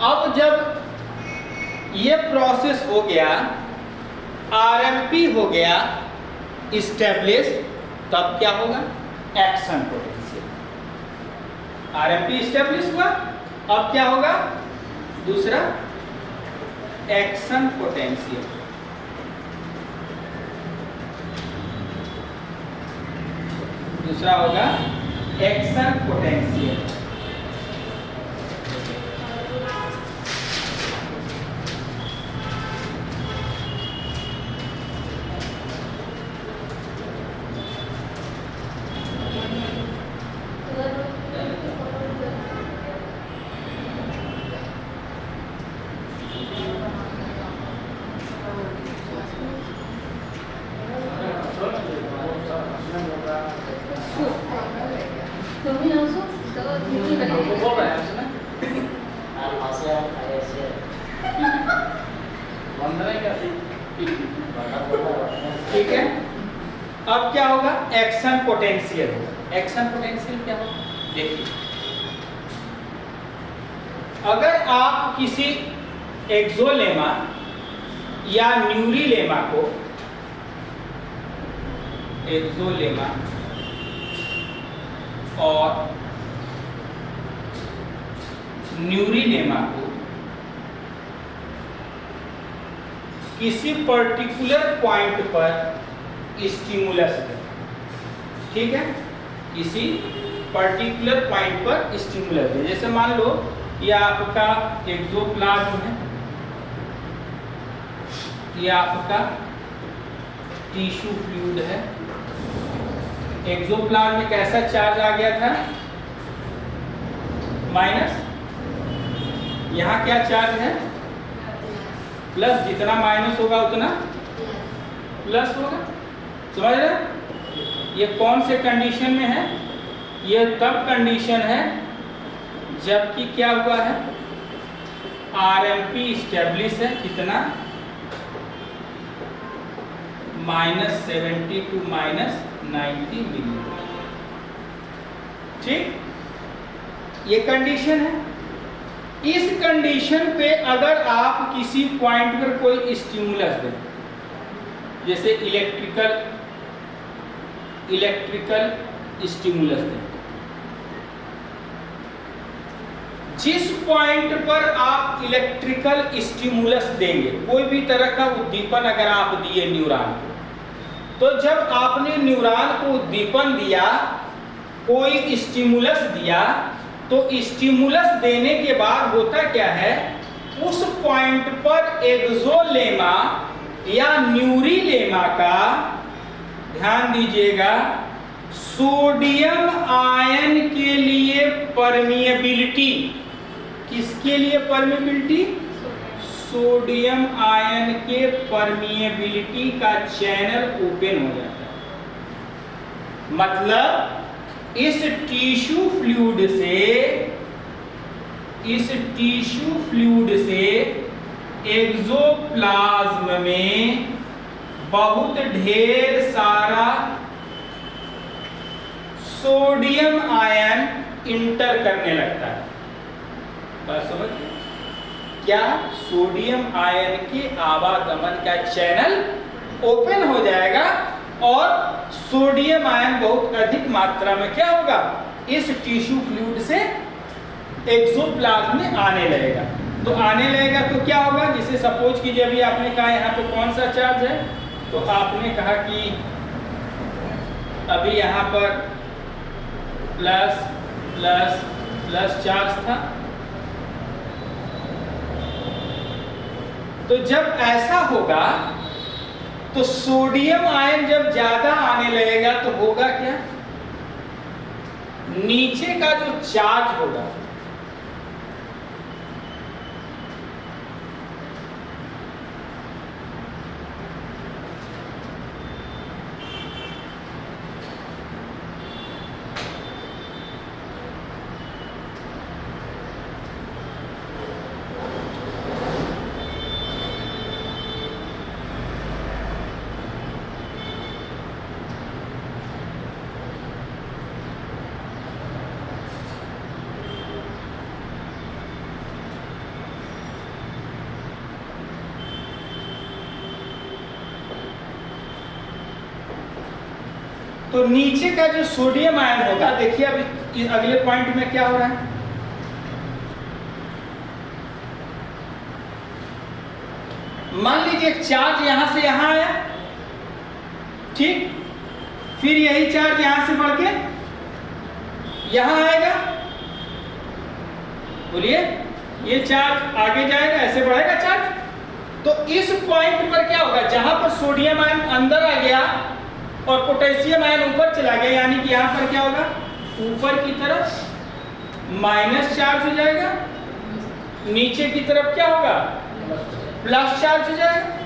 अब जब ये प्रोसेस हो गया, आरएमपी हो गया इस्टेब्लिश, तब क्या होगा, एक्शन पोटेंशियल। आरएमपी इस्टेब्लिश हुआ, अब क्या होगा, दूसरा एक्शन पोटेंशियल। दूसरा होगा एक्शन पोटेंशियल। ठीक है, अब क्या होगा, एक्शन पोटेंशियल होगा। एक्शन पोटेंशियल क्या होगा, देखिए, अगर आप किसी एक्सोलेमा या न्यूरीलेमा को, एक्सोलेमा और न्यूरीलेमा को किसी पर्टिकुलर पॉइंट पर स्टिमुलस दें, ठीक है, किसी पर्टिकुलर पॉइंट पर स्टिमुलस दें। जैसे मान लो ये आपका एक्सोप्लाज्म है, ये आपका टिश्यू फ्लूइड है। एक्सोप्लाज्म में कैसा चार्ज आ गया था, माइनस, यहाँ क्या चार्ज है, प्लस। जितना माइनस होगा उतना प्लस होगा, समझ रहे। ये कौन से कंडीशन में है, ये तब कंडीशन है जबकि क्या हुआ है, आरएमपी स्टेब्लिश है, कितना, -70 टू -90 मिली। ठीक, ये कंडीशन है। इस कंडीशन पे अगर आप किसी पॉइंट पर कोई स्टिमुलस दें, जैसे इलेक्ट्रिकल स्टिमुलस दें, जिस पॉइंट पर आप इलेक्ट्रिकल स्टिमुलस देंगे, कोई भी तरह का उद्दीपन अगर आप दिए न्यूरॉन को, तो जब आपने न्यूरॉन को उद्दीपन दिया, कोई स्टिमुलस दिया, तो स्टिमुलस देने के बाद होता क्या है, उस पॉइंट पर एक्सोलेमा या न्यूरीलेमा का, ध्यान दीजिएगा, सोडियम आयन के लिए परमिएबिलिटी, किसके लिए परमिएबिलिटी, सोडियम आयन के परमिएबिलिटी का चैनल ओपन हो जाता है। मतलब इस टिश्यू फ्लूइड से एक्सोप्लाज्म में बहुत ढेर सारा सोडियम आयन इंटर करने लगता है। बात समझ, क्या सोडियम आयन के आवागमन का चैनल ओपन हो जाएगा और सोडियम आयन बहुत अधिक मात्रा में क्या होगा, इस टिश्यू फ्लूइड से एक्सोप्लाज्म में आने लगेगा। तो आने लगेगा तो क्या होगा, जिसे सपोज कीजिए अभी आपने कहा यहाँ पे कौन सा चार्ज है, तो आपने कहा कि अभी यहाँ पर प्लस प्लस प्लस चार्ज था। तो जब ऐसा होगा तो सोडियम आयन जब ज्यादा आने लगेगा तो होगा क्या, नीचे का जो चार्ज होगा तो नीचे का जो सोडियम आयन होगा, देखिए अभी अगले पॉइंट में क्या हो रहा है, मान लीजिए चार्ज यहां से यहां आया, ठीक, फिर यही चार्ज यहां से बढ़ के यहां आएगा। बोलिए, ये चार्ज आगे जाएगा, ऐसे बढ़ेगा चार्ज। तो इस पॉइंट पर क्या होगा, जहां पर सोडियम आयन अंदर आ गया और पोटेशियम आयन ऊपर चला गया, यानी कि यहां पर क्या होगा, ऊपर की तरफ माइनस चार्ज हो जाएगा, नीचे की तरफ क्या होगा, प्लस चार्ज हो जाएगा।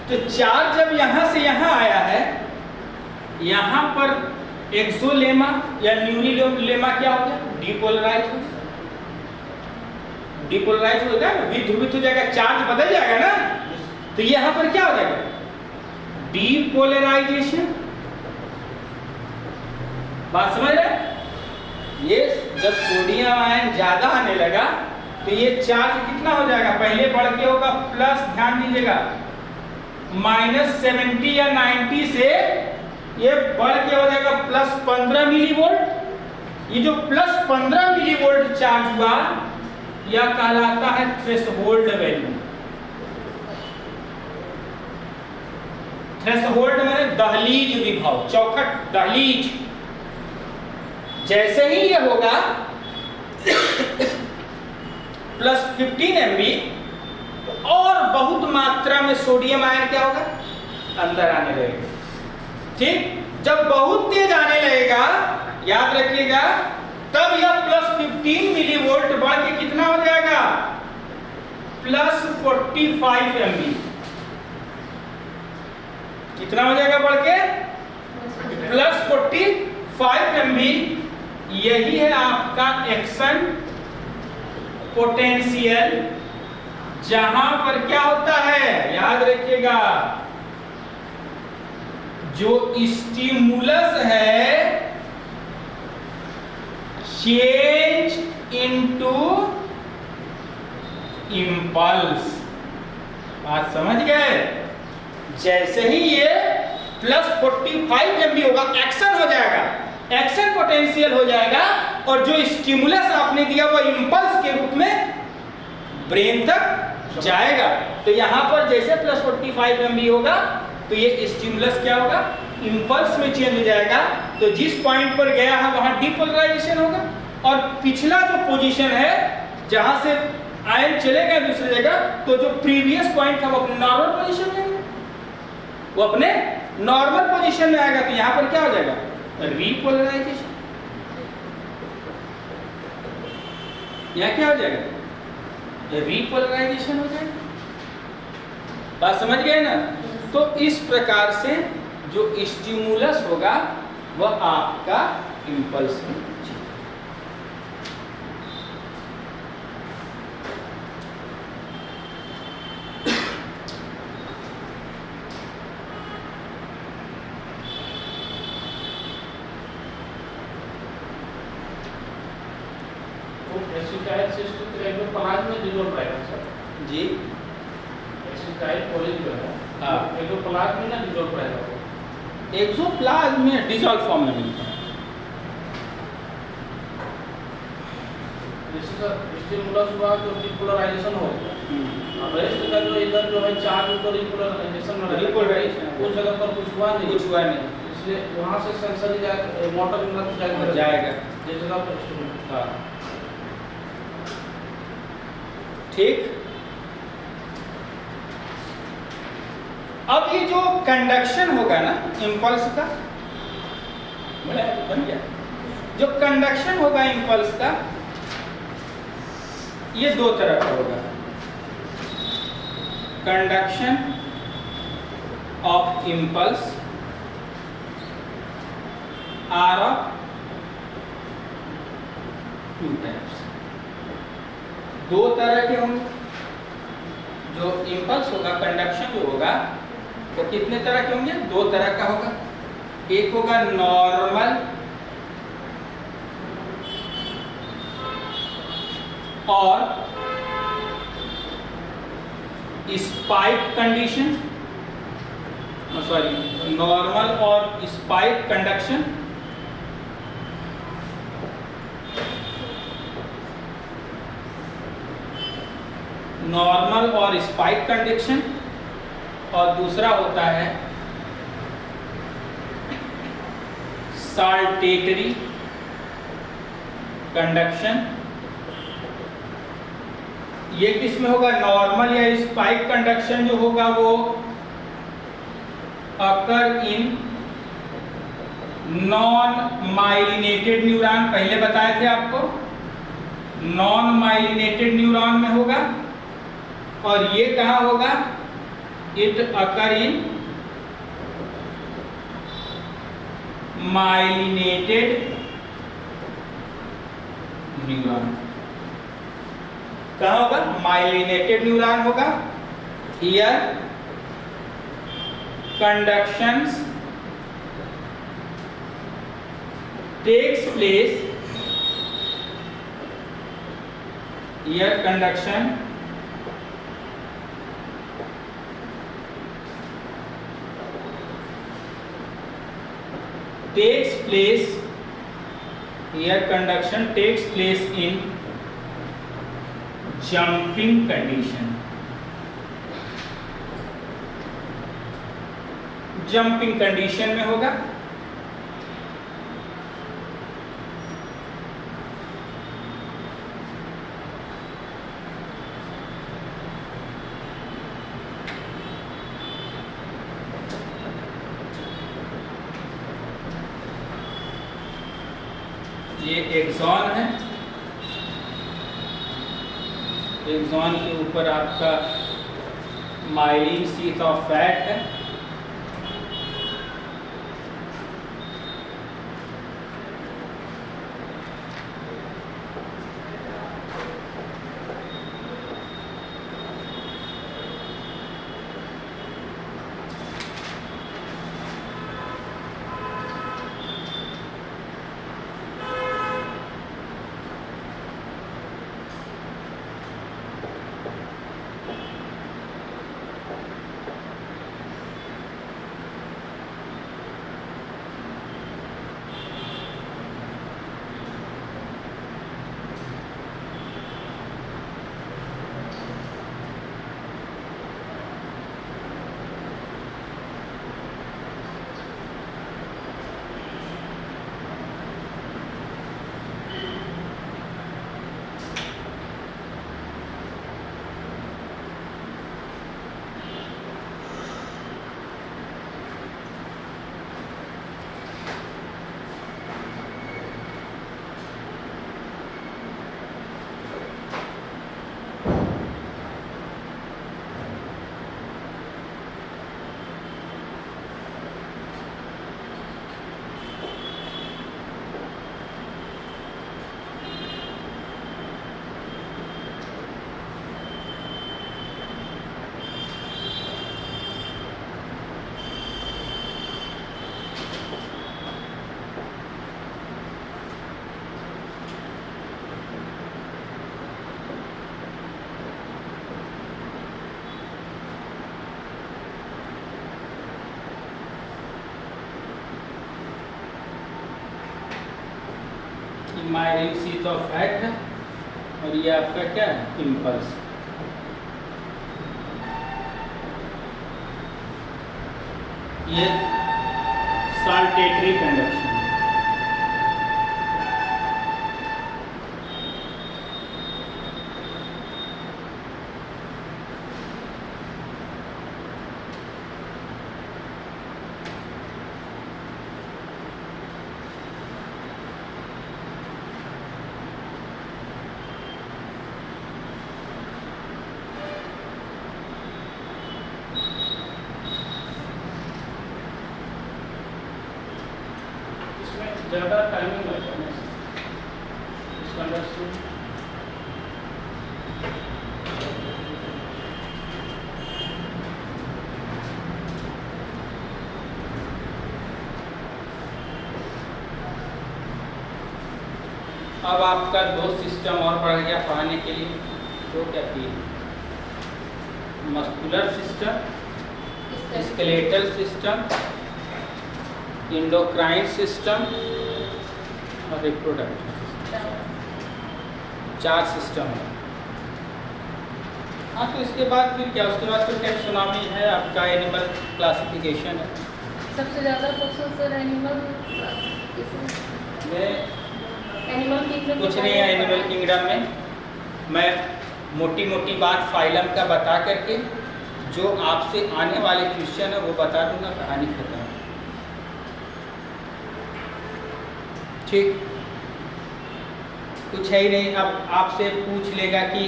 तो चार्ज जब यहां से यहां आया है, यहां पर एक्सोलेमा या न्यूरिलेमा क्या हो गया, डिपोलराइज हो गया। डिपोलराइज हो गया ना, विध्रुवित हो जाएगा, चार्ज बदल जाएगा ना। तो यहां पर क्या हो जाएगा, डिपोलराइजेशन। बात समझ रहे? ये जब सोडियम आयन ज्यादा आने लगा तो ये चार्ज कितना हो जाएगा, पहले बढ़ के होगा प्लस, ध्यान दीजिएगा, -70 या 90 से ये बढ़ के हो जाएगा प्लस 15 मिलीवोल्ट। ये जो प्लस 15 मिलीवोल्ट चार्ज हुआ, यह कहलाता है थ्रेशोल्ड वैल्यू। थ्रेशोल्ड माने दहलीज विभव, चौखट, दहलीज। जैसे ही ये होगा प्लस 15 MV, और बहुत मात्रा में सोडियम आयन क्या होगा, अंदर आने लगेगा। ठीक, जब बहुत तेज आने लगेगा, याद रखिएगा, तब यह प्लस 15 मिलीवोल्ट बढ़ के कितना हो जाएगा, प्लस 45 MV। कितना हो जाएगा बढ़ के, प्लस 45 MV। यही है आपका एक्शन पोटेंशियल, जहां पर क्या होता है, याद रखिएगा, जो स्टिमुलस है चेंज इनटू इंपल्स। बात समझ गए? जैसे ही ये प्लस 45 MV होगा, एक्शन हो जाएगा, एक्शन पोटेंशियल हो जाएगा, और जो स्टिमुलस आपने दिया वो इंपल्स के रूप में ब्रेन तक जाएगा। तो यहां पर जैसे प्लस 45 MV होगा, तो ये स्टिमुलस क्या होगा, इंपल्स में चेंज हो जाएगा। तो जिस पॉइंट पर गया है वहां डिपोलराइजेशन होगा, और पिछला जो पोजीशन है जहां से आयन चलेगा दूसरी जगह, तो जो प्रीवियस पॉइंट था वो अपने नॉर्मल पोजीशन में आएगा, वो अपने नॉर्मल पोजीशन में आएगा। तो यहां पर क्या हो जाएगा, रीपोलराइजेशन। यहां क्या हो जाएगा, रीपोलराइजेशन हो जाएगा। बात समझ गए ना? तो इस प्रकार से जो स्टिमुलस होगा वह आपका इंपल्स में एसिटाइल सिस्टम एक्सोप्लाज्म में डिसॉल्व रहेगा सर जी। एसिटाइल कोलिन जो है, हाँ, एक्सोप्लाज्म में ना डिसॉल्व रहेगा, एक्सोप्लाज्म में डिसॉल्व फॉर्म में मिलता है। जैसे सर स्टिमुलस हुआ तो डिपोलराइजेशन हो गया, अब रेस्ट का जो इधर जो है चार्ज तो रिपोलराइजेशन में रिपोलराइजेशन उस जगह पर कुछ हुआ नहीं, कुछ हुआ नहीं, इसलिए वहां से सेंसरी जाएगा, मोटर नर्व जाएगा। जिस जगह पर स्टिमुलस। हाँ, ठीक। अब ये जो कंडक्शन होगा ना इंपल्स का, बन गया, जो कंडक्शन होगा इंपल्स का, ये दो तरह का होगा, conduction of impulse are of two types. दो तरह के होंगे, जो इंपल्स होगा, कंडक्शन जो होगा वो कितने तरह के होंगे, दो तरह का होगा। एक होगा नॉर्मल और स्पाइक कंडीशन, सॉरी, नॉर्मल और स्पाइक कंडक्शन। नॉर्मल और स्पाइक कंडक्शन, और दूसरा होता है साल्टेटरी कंडक्शन। ये किस में होगा? नॉर्मल या स्पाइक कंडक्शन जो होगा वो अकर इन नॉन माइलिनेटेड न्यूरॉन, पहले बताए थे आपको, नॉन माइलिनेटेड न्यूरॉन में होगा। और ये कहाँ होगा? It occur in myelinated neuron. कहाँ होगा? माइलिनेटेड न्यूरॉन होगा। Here conductions takes place, here conduction takes place, here conduction takes place in jumping condition, jumping condition में होगा। ये एक्सॉन है, एक्सॉन के ऊपर आपका माइलिन शीथ ऑफ फैट है। माइलिन शीथ ऑफ फैट है, और ये आपका क्या है? इम्पल्स। ये साल्टेटरी कंडक्शन। ज़्यादा टाइमिंग लगता है इसका अंडरस्टूड। अब आपका दो सिस्टम और बढ़ गया पढ़ाने के लिए। तो क्या थी? Muscular system, skeletal system, endocrine system और रिप्रोडक्टिव सिस्टम। 4 सिस्टम है। हाँ, तो इसके बाद फिर क्या, उसके बाद फिर टैक्सोनॉमी है, आपका एनिमल क्लासिफिकेशन है। सबसे ज़्यादा क्वेश्चन सर एनिमल किंगडम कुछ नहीं है एनिमल किंगडम में। मैं मोटी मोटी बात फाइलम का बता करके जो आपसे आने वाले क्वेश्चन है वो बता दूंगा, कहानी खत्म। ठीक, कुछ है ही नहीं। अब आपसे पूछ लेगा कि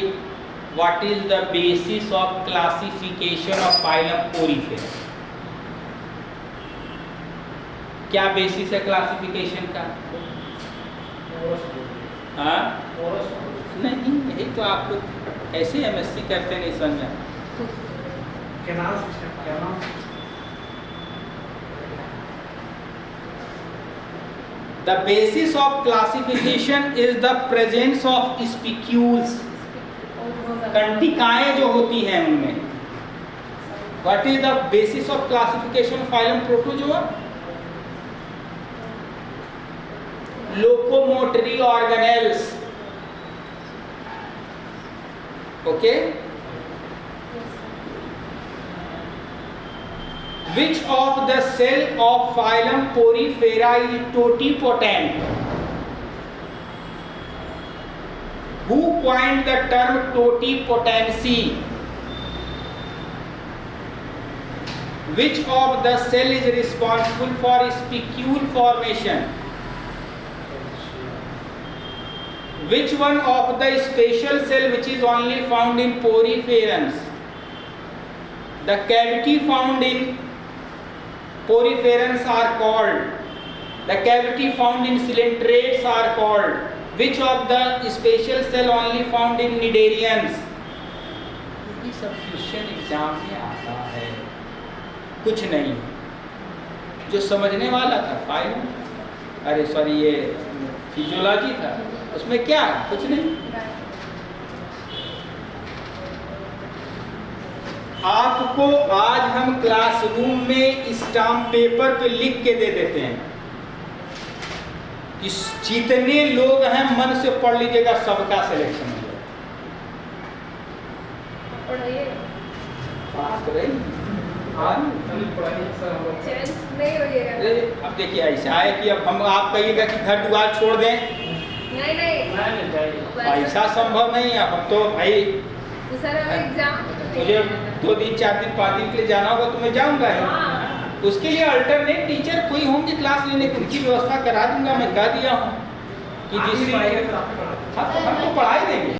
what is the basis of classification of phylum Porifera. क्या बेसिस है क्लासिफिकेशन का? हाँ नहीं, यही तो आप लोग ऐसे एमएससी करते नहीं समझ में। The basis of classification is the presence of spicules, कंटिकाएं जो होती हैं उनमें। What is the basis of classification of phylum Protozoa? Locomotory organelles. Okay? Which of the cell of phylum Porifera is totipotent? Who coined the term totipotency? Which of the cell is responsible for spicule formation? Which one of the special cell which is only found in poriferans? The cavity found in poriferans are called. The cavity found in coelentrates are called. Which of the special cell only found in cnidarians? ये सब question exam में आता है, कुछ नहीं। जो समझने वाला था फाइलम, अरे सॉरी ये फिजियोलॉजी था, उसमें क्या कुछ नहीं। आपको आज हम क्लासरूम में स्टाम्प पेपर पे लिख के दे देते हैं कि जितने लोग हैं मन से पढ़ लीजिएगा, सबका सिलेक्शन हो जाएगा। अब देखिए ऐसा है कि अब हम आप कहिएगा कि घर द्वार छोड़ दें, नहीं ऐसा संभव नहीं है। अब तो भाई मुझे 2 दिन 4 दिन 5 दिन के लिए जाना होगा तो मैं जाऊंगा ही। उसके लिए अल्टरनेट टीचर कोई होंगे क्लास लेने की, उनकी व्यवस्था करा दूंगा। मैं कह दिया हूँ कि जिससे हम तो पढ़ाई देंगे।